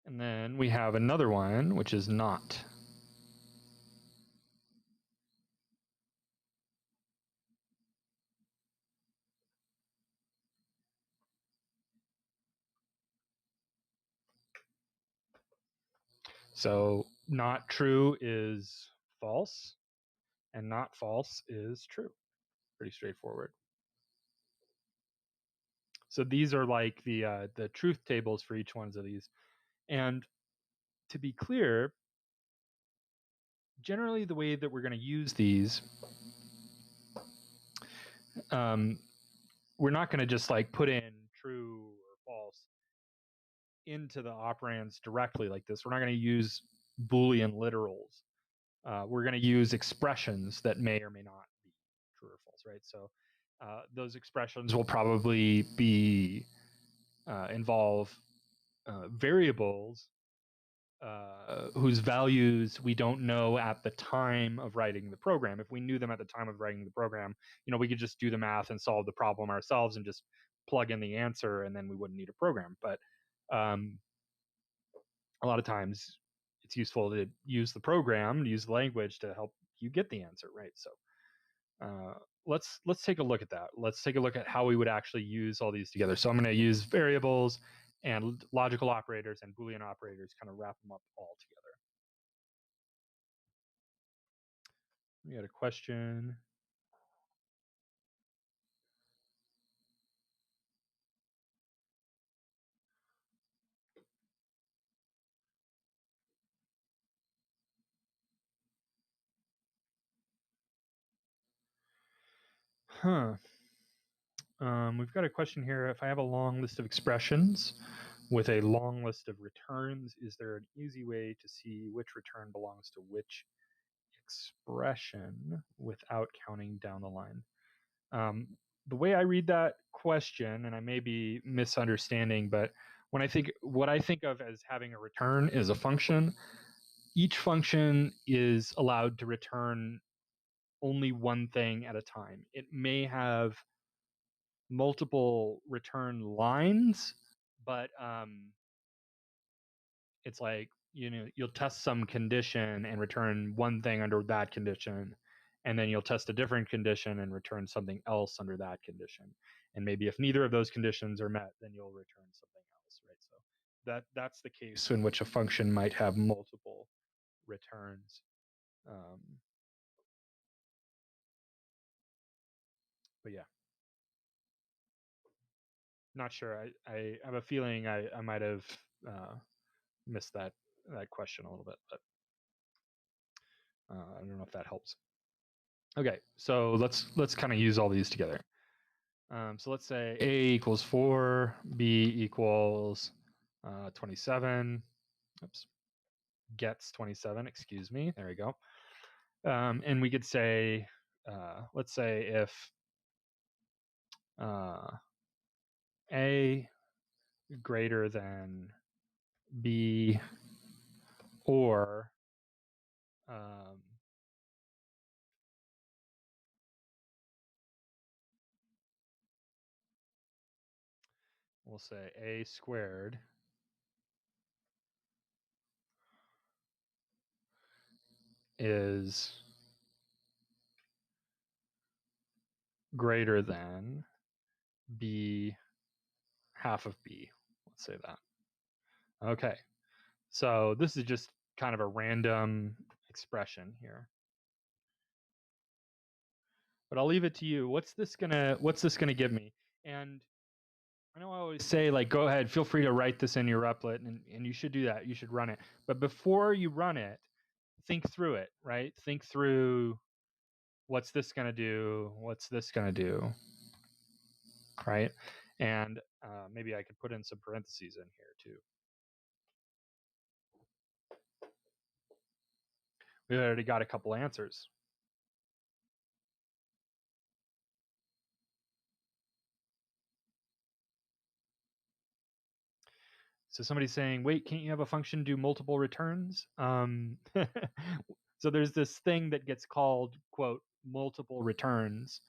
And then we have another one, which is not. So not true is false, and not false is true. Pretty straightforward. So these are like the truth tables for each one of these. And to be clear, generally the way that we're going to use these, we're not going to just like put in true or false into the operands directly like this. We're not going to use Boolean literals. We're going to use expressions that may or may not be true or false, right? So those expressions will probably be involve variables whose values we don't know at the time of writing the program. If we knew them at the time of writing the program, we could just do the math and solve the problem ourselves and just plug in the answer, and then we wouldn't need a program. But a lot of times it's useful to use the program, use the language to help you get the answer, right? So let's take a look at that. Let's take a look at how we would actually use all these together. So I'm going to use variables and logical operators and Boolean operators, kind of wrap them up all together. We got a question. Huh. We've got a question here. If I have a long list of expressions with a long list of returns, is there an easy way to see which return belongs to which expression without counting down the line? The way I read that question, and I may be misunderstanding, but when what I think of as having a return is a function. Each function is allowed to return only one thing at a time. It may have multiple return lines, but it's like you'll test some condition and return one thing under that condition, and then you'll test a different condition and return something else under that condition. And maybe if neither of those conditions are met, then you'll return something else, right? So that's the case in which a function might have multiple returns. But yeah, not sure. I have a feeling I might have missed that question a little bit, but I don't know if that helps. Okay, so let's kind of use all these together. So let's say A equals 4, B equals 27. Oops, gets 27. Excuse me. There we go. And we could say, let's say if A greater than B, or we'll say A squared is greater than b half of b. Let's say that. Okay, so this is just kind of a random expression here, but I'll leave it to you. What's this gonna give me? And I know I always say, like, go ahead, feel free to write this in your replit, and you should do that. You should run it. But before you run it, think through it, right? Think through, what's this going to do? What's this going to do? Right? And maybe I could put in some parentheses in here too. We already got a couple answers. So somebody's saying, wait, can't you have a function do multiple returns? So there's this thing that gets called, quote, multiple returns.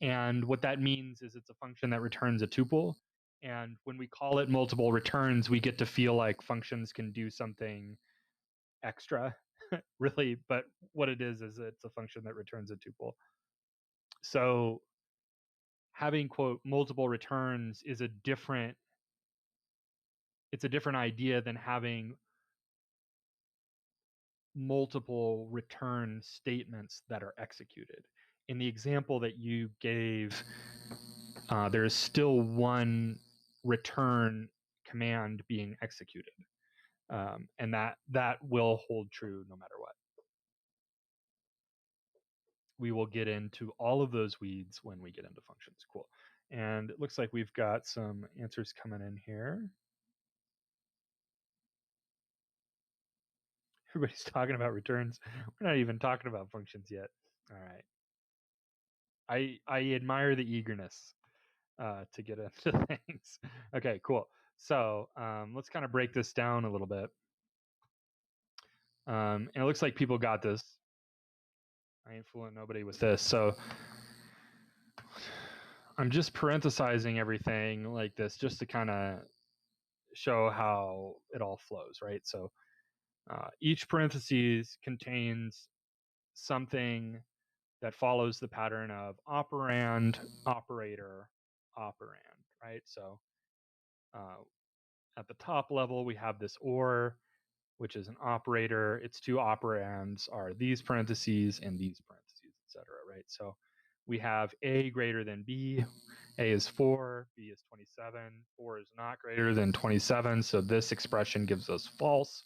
And what that means is it's a function that returns a tuple. And when we call it multiple returns, we get to feel like functions can do something extra, really. But what it is it's a function that returns a tuple. So having, quote, multiple returns is a different idea than having multiple return statements that are executed. In the example that you gave, there is still one return command being executed, and that will hold true no matter what. We will get into all of those weeds when we get into functions. Cool. And it looks like we've got some answers coming in here. Everybody's talking about returns. We're not even talking about functions yet. All right. I admire the eagerness to get into things. Okay, cool. So let's kind of break this down a little bit. And it looks like people got this. I ain't fooling nobody with this. So I'm just parenthesizing everything like this just to kind of show how it all flows, right? So each parentheses contains something that follows the pattern of operand, operator, operand, right? So at the top level, we have this or, which is an operator. Its two operands are these parentheses and these parentheses, etc., right? So we have A greater than B. A is 4, B is 27. 4 is not greater than 27, so this expression gives us false.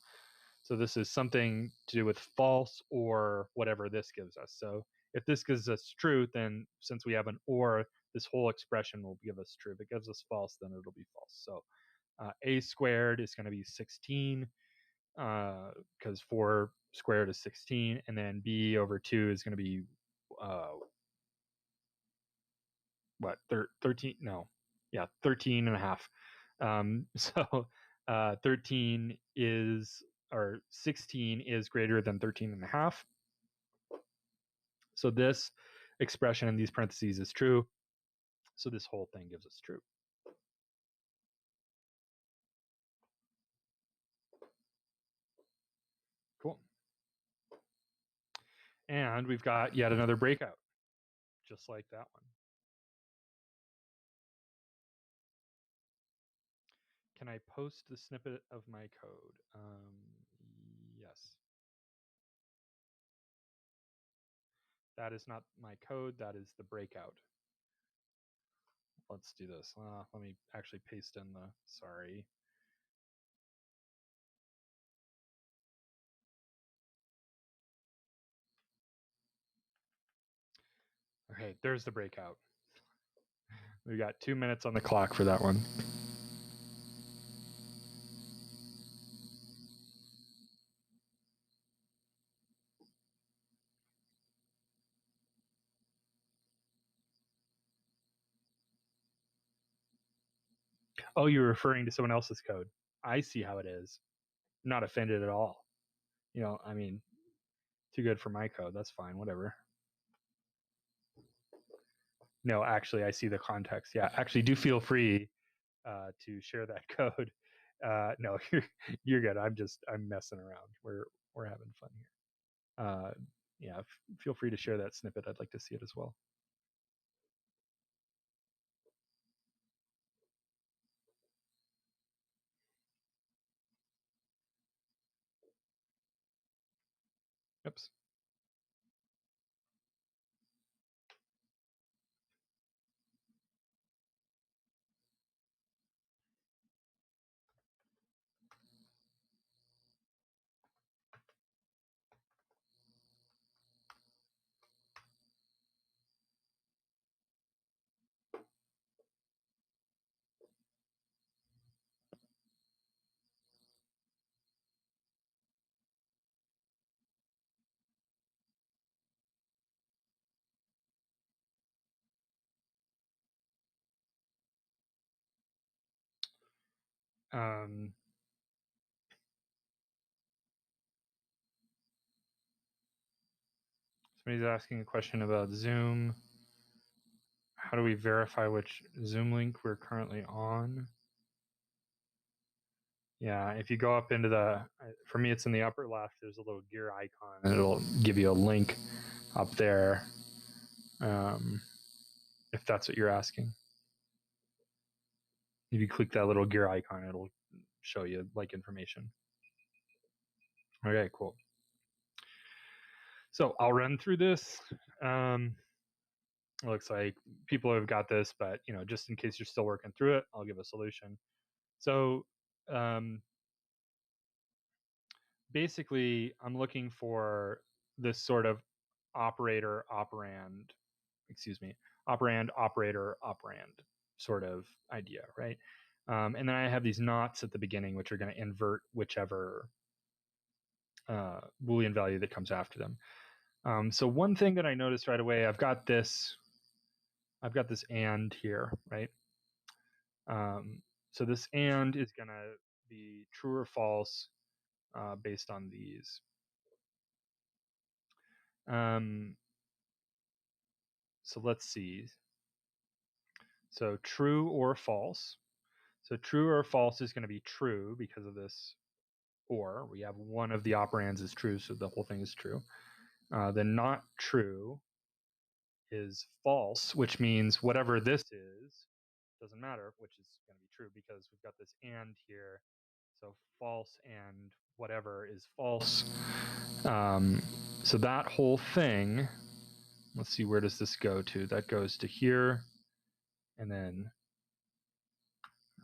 So this is something to do with false or whatever this gives us. So if this gives us true, then since we have an or, this whole expression will give us true. If it gives us false, then it'll be false. So A squared is going to be 16, because 4 squared is 16, and then B over 2 is going to be what, 13? No, yeah, 13 and a half. So 13 is, or 16 is greater than 13 and a half. So this expression in these parentheses is true. So this whole thing gives us true. Cool. And we've got yet another breakout, just like that one. Can I post the snippet of my code? Yes. That is not my code. That is the breakout. Let's do this. Let me actually paste in the, sorry. Okay, there's the breakout. We got 2 minutes on the clock for that one. Oh, you're referring to someone else's code. I see how it is. I'm not offended at all. You know, I mean, too good for my code. That's fine, whatever. No, actually, I see the context. Yeah, actually, do feel free to share that code. No, you're good. I'm messing around. We're having fun here. Yeah, feel free to share that snippet. I'd like to see it as well. Oops. Somebody's asking a question about Zoom. How do we verify which Zoom link we're currently on? Yeah, if you go up into the, for me, it's in the upper left, there's a little gear icon, and it'll give you a link up there, if that's what you're asking. If you click that little gear icon, it'll show you like information. Okay, cool. So I'll run through this. It looks like people have got this, but just in case you're still working through it, I'll give a solution. So basically, I'm looking for this sort of operator operand, operand operator operand sort of idea, right? And then I have these knots at the beginning, which are going to invert whichever Boolean value that comes after them. So one thing that I noticed right away, I've got this and here, right? So this and is going to be true or false based on these. So let's see. So true or false. So true or false is going to be true because of this or. We have one of the operands is true, so the whole thing is true. Then not true is false, which means whatever this is doesn't matter, which is going to be true because we've got this and here. So false and whatever is false. So that whole thing, let's see, where does this go to? That goes to here. And then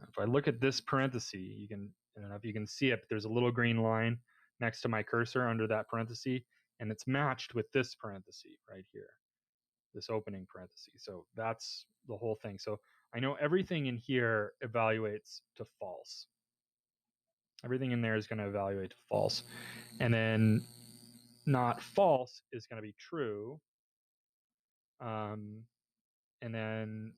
if I look at this parenthesis, you can, I don't know if you can see it, but there's a little green line next to my cursor under that parenthesis, and it's matched with this parenthesis right here, this opening parenthesis. So that's the whole thing. So I know everything in here evaluates to false. Everything in there is going to evaluate to false. And then not false is going to be true. And then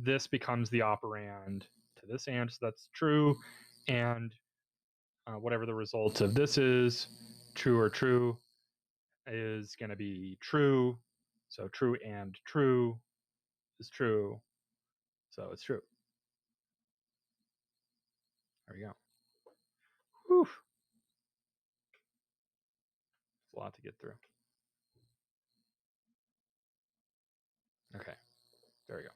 this becomes the operand to this and, so that's true. And whatever the result of this is, true or true, is going to be true. So true and true is true. So it's true. There we go. Whew. It's a lot to get through. Okay, there we go.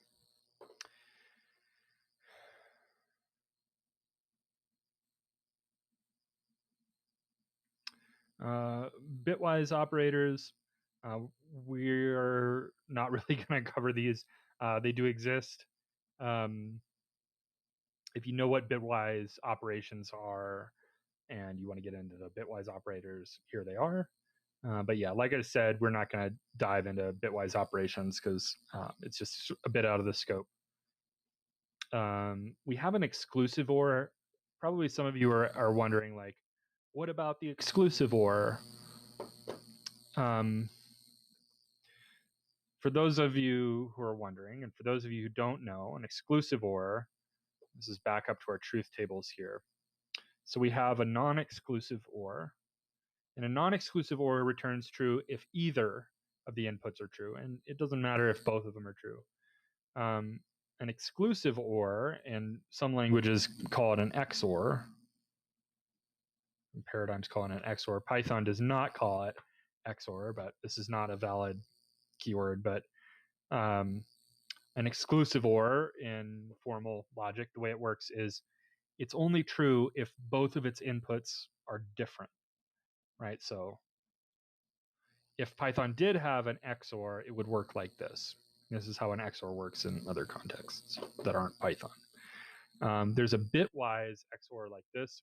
Bitwise operators, we're not really going to cover these. They do exist. If you know what bitwise operations are and you want to get into the bitwise operators, here they are. But yeah, like I said, we're not going to dive into bitwise operations because it's just a bit out of the scope. We have an exclusive OR. Probably some of you are wondering, like, what about the exclusive OR? For those of you who are wondering, and for those of you who don't know, an exclusive OR, this is back up to our truth tables here. So we have a non-exclusive OR, and a non-exclusive OR returns true if either of the inputs are true, and it doesn't matter if both of them are true. An exclusive OR, and some languages call it an XOR. Paradigms call it an XOR. Python does not call it XOR, but this is not a valid keyword. But an exclusive OR in formal logic, the way it works is it's only true if both of its inputs are different, right? So if Python did have an XOR, it would work like this. This is how an XOR works in other contexts that aren't Python. There's a bitwise XOR like this.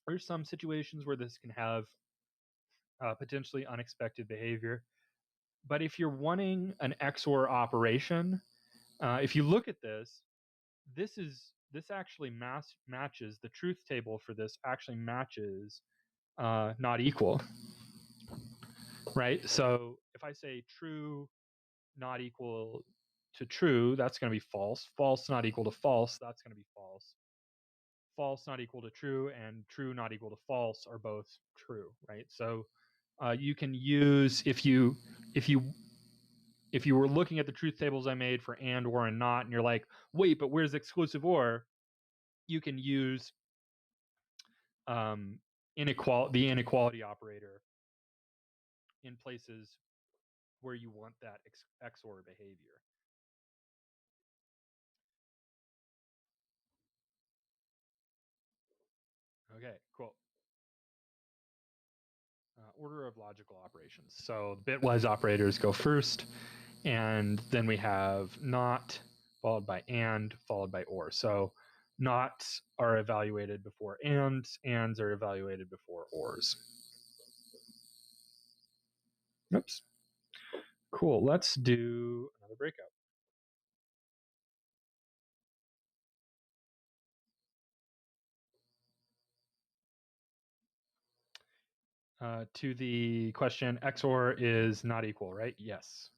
There's some situations where this can have potentially unexpected behavior. But if you're wanting an XOR operation, if you look at this, this actually matches the truth table for this actually matches not equal, right? So if I say true not equal to true, that's going to be false. False not equal to false, that's going to be false. False not equal to true and true not equal to false are both true, right? So you can use if you were looking at the truth tables I made for and, or, and not, and you're like, wait, but where's exclusive or? You can use the inequality operator in places where you want that XOR behavior. Okay, cool. Order of logical operations. So the bitwise operators go first, and then we have not, followed by and, followed by or. So nots are evaluated before ands are evaluated before ors. Oops. Cool. Let's do another breakout. To the question, XOR is not equal, right? Yes.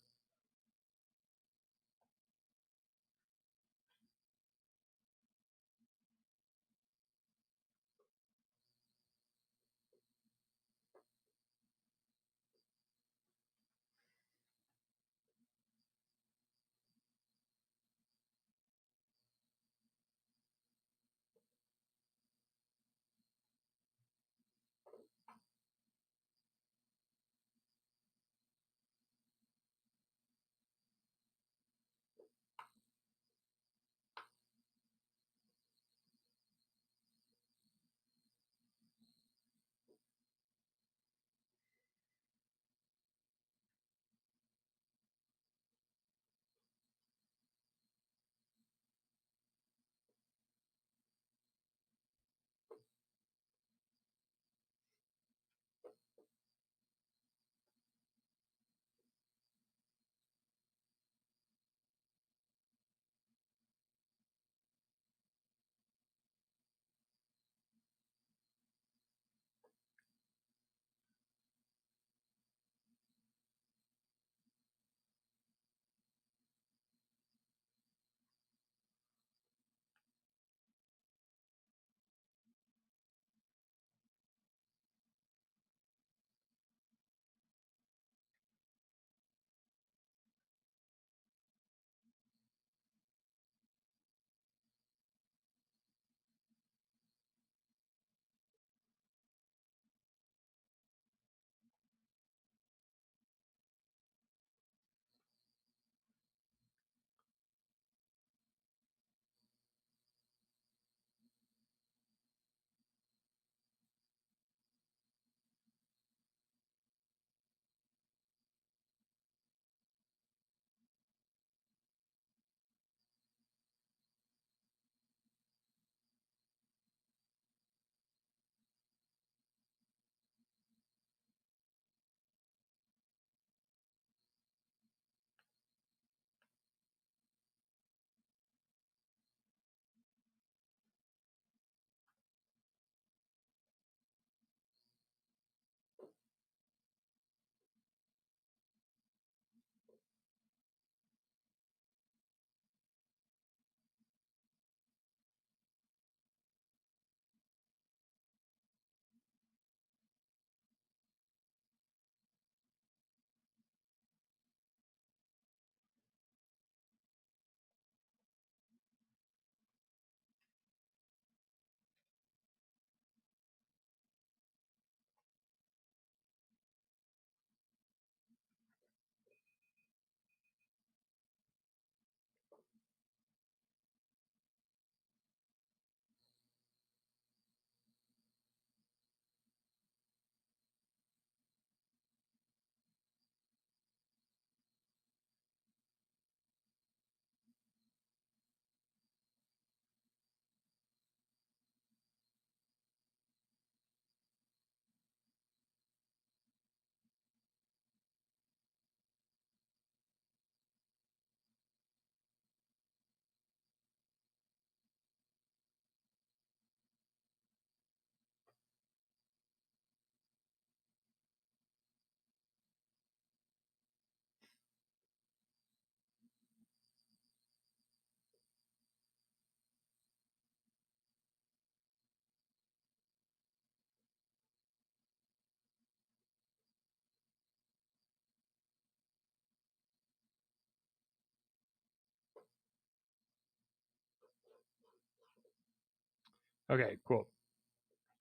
Okay, cool.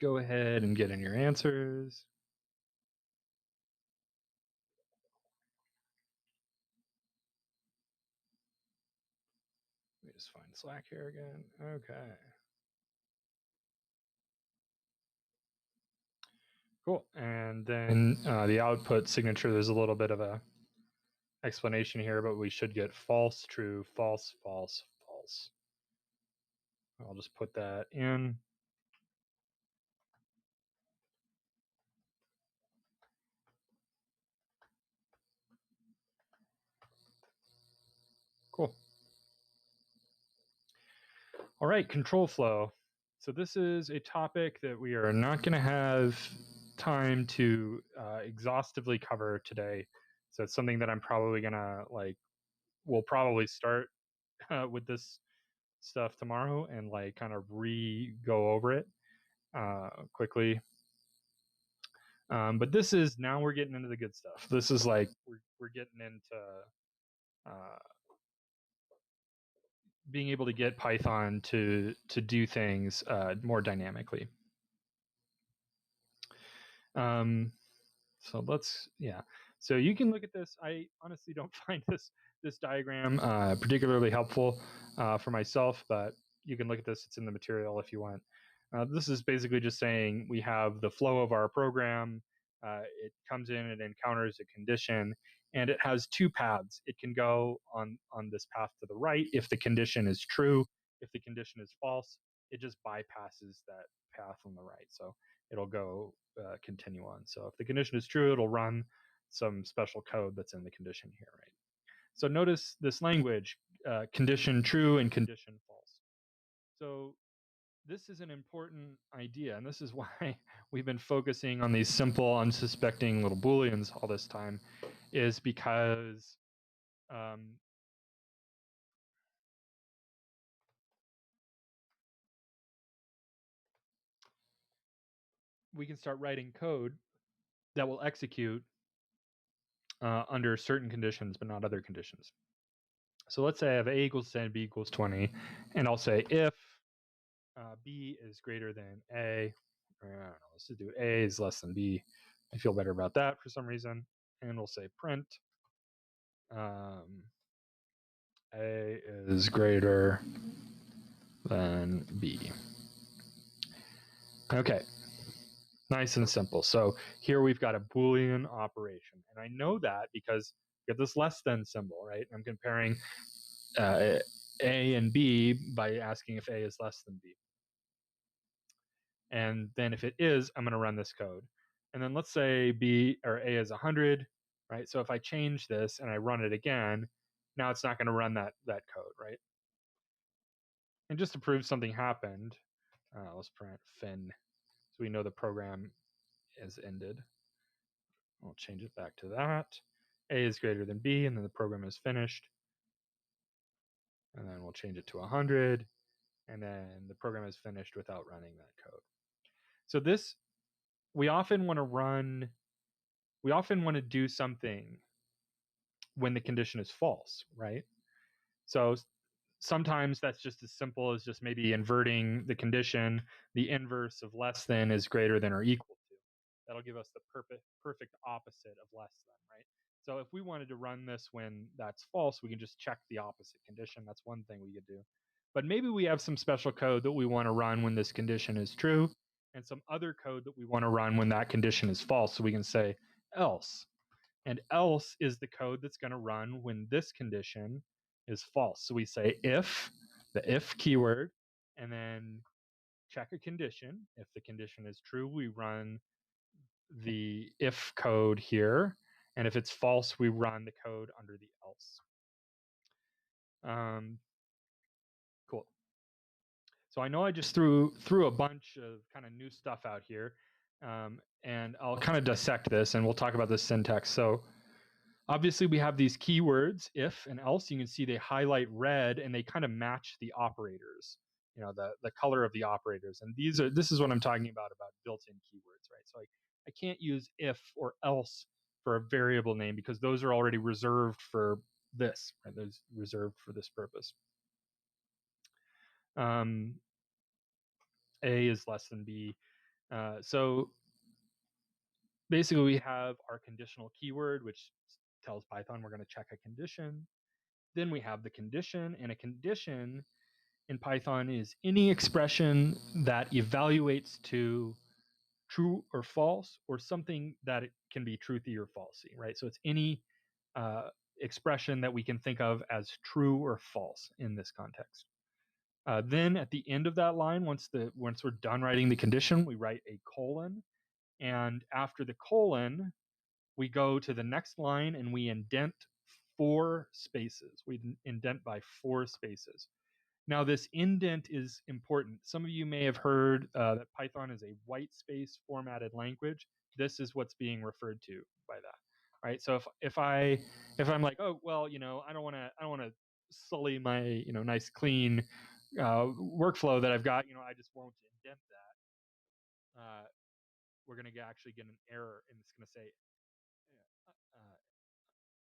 Go ahead and get in your answers. Let me just find Slack here again. Okay. Cool. And then the output signature, there's a little bit of a explanation here, but we should get false, true, false, false, false. I'll just put that in. Cool. All right, control flow. So this is a topic that we are not going to have time to exhaustively cover today. So it's something that I'm probably going to we'll probably start with this stuff tomorrow and kind of go over it quickly. But this is, now we're getting into the good stuff. This is we're getting into being able to get Python to do things more dynamically. So so you can look at this. I honestly don't find this diagram particularly helpful for myself, but you can look at this. It's in the material if you want. This is basically just saying we have the flow of our program. It comes in, it encounters a condition, and it has two paths. It can go on this path to the right if the condition is true. If the condition is false, it just bypasses that path on the right. So it'll go continue on. So if the condition is true, it'll run some special code that's in the condition here, right? So notice this language, condition true and condition false. So this is an important idea, and this is why we've been focusing on these simple, unsuspecting little Booleans all this time, is because we can start writing code that will execute under certain conditions, but not other conditions. So let's say I have a equals 10, b equals 20, and I'll say if b is greater than a, I don't know, let's just do a is less than b. I feel better about that for some reason. And we'll say print a is greater than b. Okay, nice and simple. So here we've got a Boolean operation. And I know that because we get this less than symbol, right? I'm comparing a and b by asking if a is less than b. And then if it is, I'm going to run this code. And then let's say b or a is 100, right? So if I change this and I run it again, now it's not going to run that code, right? And just to prove something happened, let's print fin, so we know the program is ended. We'll change it back to that. A is greater than b, and then the program is finished. And then we'll change it to 100, and then the program is finished without running that code. So this, we often want to do something when the condition is false, right? So sometimes that's just as simple as just maybe inverting the condition. The inverse of less than is greater than or equal to. That'll give us the perfect opposite of less than, right? So if we wanted to run this when that's false, we can just check the opposite condition. That's one thing we could do. But maybe we have some special code that we want to run when this condition is true, and some other code that we want to run when that condition is false. So we can say else. And else is the code that's going to run when this condition is false. So we say if, the if keyword, and then check a condition. If the condition is true, we run the if code here. And if it's false, we run the code under the else. Cool. So I know I just threw a bunch of kind of new stuff out here. And I'll kind of dissect this, and we'll talk about the syntax. So obviously we have these keywords, if and else. You can see they highlight red and they kind of match the operators, the color of the operators. And this is what I'm talking about built-in keywords, right? So I can't use if or else for a variable name because those are already reserved for this, right? Those reserved for this purpose. A is less than B. So basically we have our conditional keyword, which tells Python we're going to check a condition. Then we have the condition, and a condition in Python is any expression that evaluates to true or false, or something that it can be truthy or falsy, right? So it's any expression that we can think of as true or false in this context. Then at the end of that line, once we're done writing the condition, we write a colon, and after the colon, we go to the next line and we indent 4 spaces. We indent by 4 spaces. Now, this indent is important. Some of you may have heard that Python is a white space formatted language. This is what's being referred to by that, right? So if I'm like, oh well, I don't want to sully my nice clean workflow that I've got, I just won't indent that. We're going to actually get an error, and it's going to say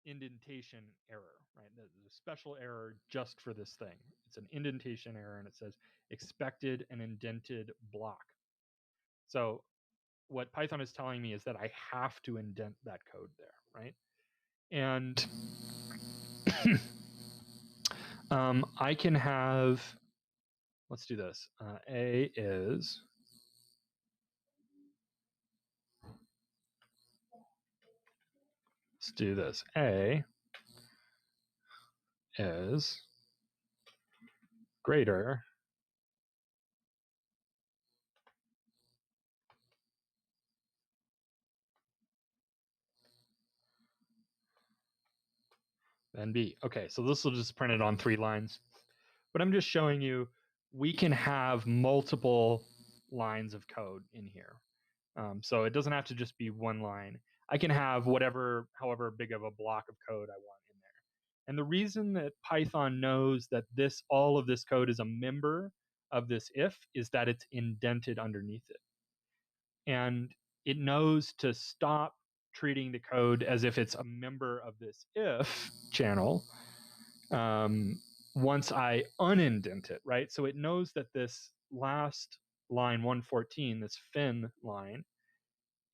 indentation error, right? There's a special error just for this thing. It's an indentation error, and it says expected an indented block. So what Python is telling me is that I have to indent that code there, right? And I can have, let's do this. A is let's do this. A is greater than B. Okay, so this will just print it on 3 lines. But I'm just showing you we can have multiple lines of code in here. So it doesn't have to just be 1 line. I can have however big of a block of code I want in there. And the reason that Python knows that all of this code is a member of this if is that it's indented underneath it. And it knows to stop treating the code as if it's a member of this if channel once I unindent it, right? So it knows that this last line 114, this fin line,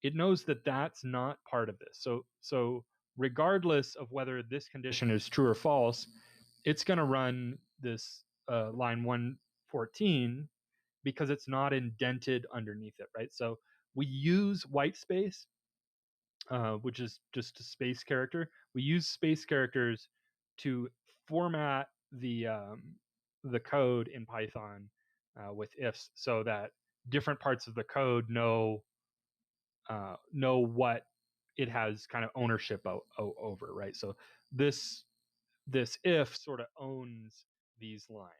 it knows that that's not part of this. So regardless of whether this condition is true or false, it's going to run this line 114 because it's not indented underneath it, right? So we use white space, which is just a space character. We use space characters to format the code in Python with ifs, so that different parts of the code know what it has kind of ownership over, right? So this if sort of owns these lines,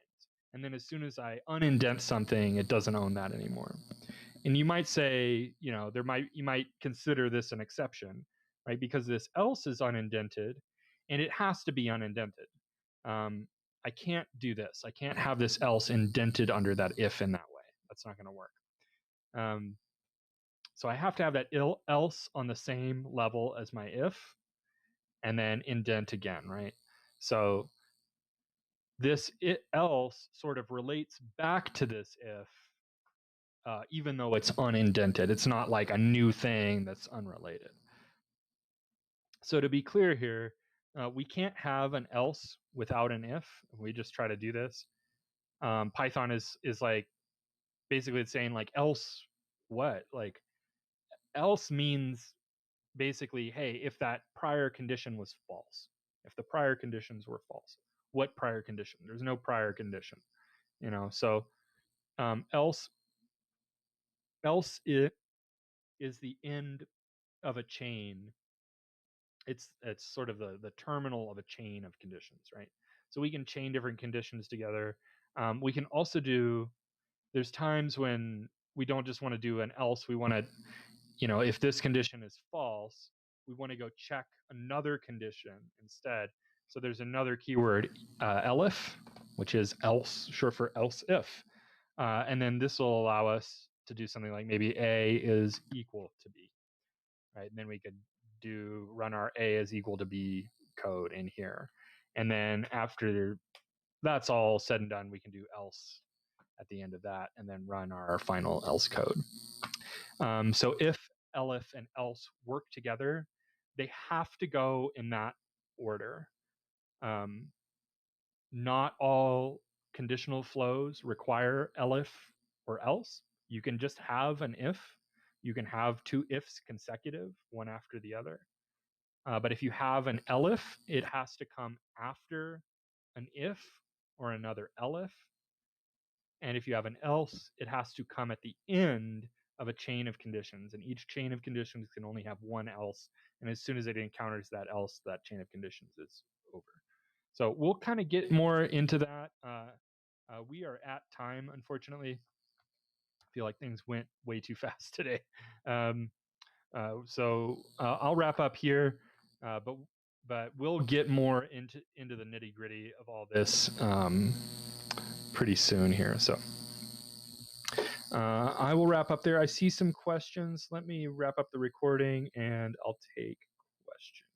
and then as soon as I unindent something, it doesn't own that anymore. And you might say, you might consider this an exception, right? Because this else is unindented, and it has to be unindented. I can't do this. I can't have this else indented under that if in that way. That's not going to work. So I have to have that else on the same level as my if, and then indent again, right? So this else sort of relates back to this if, even though it's unindented. It's not like a new thing that's unrelated. So to be clear here, we can't have an else without an if. We just try to do this. Python is like basically it's saying like else what? Like else means basically, hey, if that prior condition was false, if the prior conditions were false, what prior condition? There's no prior condition, so else it is the end of a chain. It's sort of the terminal of a chain of conditions, right? So we can chain different conditions together. We can also there's times when we don't just want to do an else. We want to, if this condition is false, we want to go check another condition instead. So there's another keyword, elif, which is else, short for else if. And then this will allow us to do something like maybe A is equal to B, right? And then we could run our A is equal to B code in here. And then after that's all said and done, we can do else at the end of that, and then run our final else code. So if elif and else work together, they have to go in that order. Not all conditional flows require elif or else. You can just have an if. You can have two ifs consecutive, one after the other. But if you have an elif, it has to come after an if or another elif. And if you have an else, it has to come at the end of a chain of conditions. And each chain of conditions can only have one else. And as soon as it encounters that else, that chain of conditions is over. So we'll kind of get more into that. We are at time, unfortunately. I feel like things went way too fast today. So I'll wrap up here, but we'll get more into the nitty gritty of all this pretty soon here. So I will wrap up there. I see some questions. Let me wrap up the recording and I'll take questions.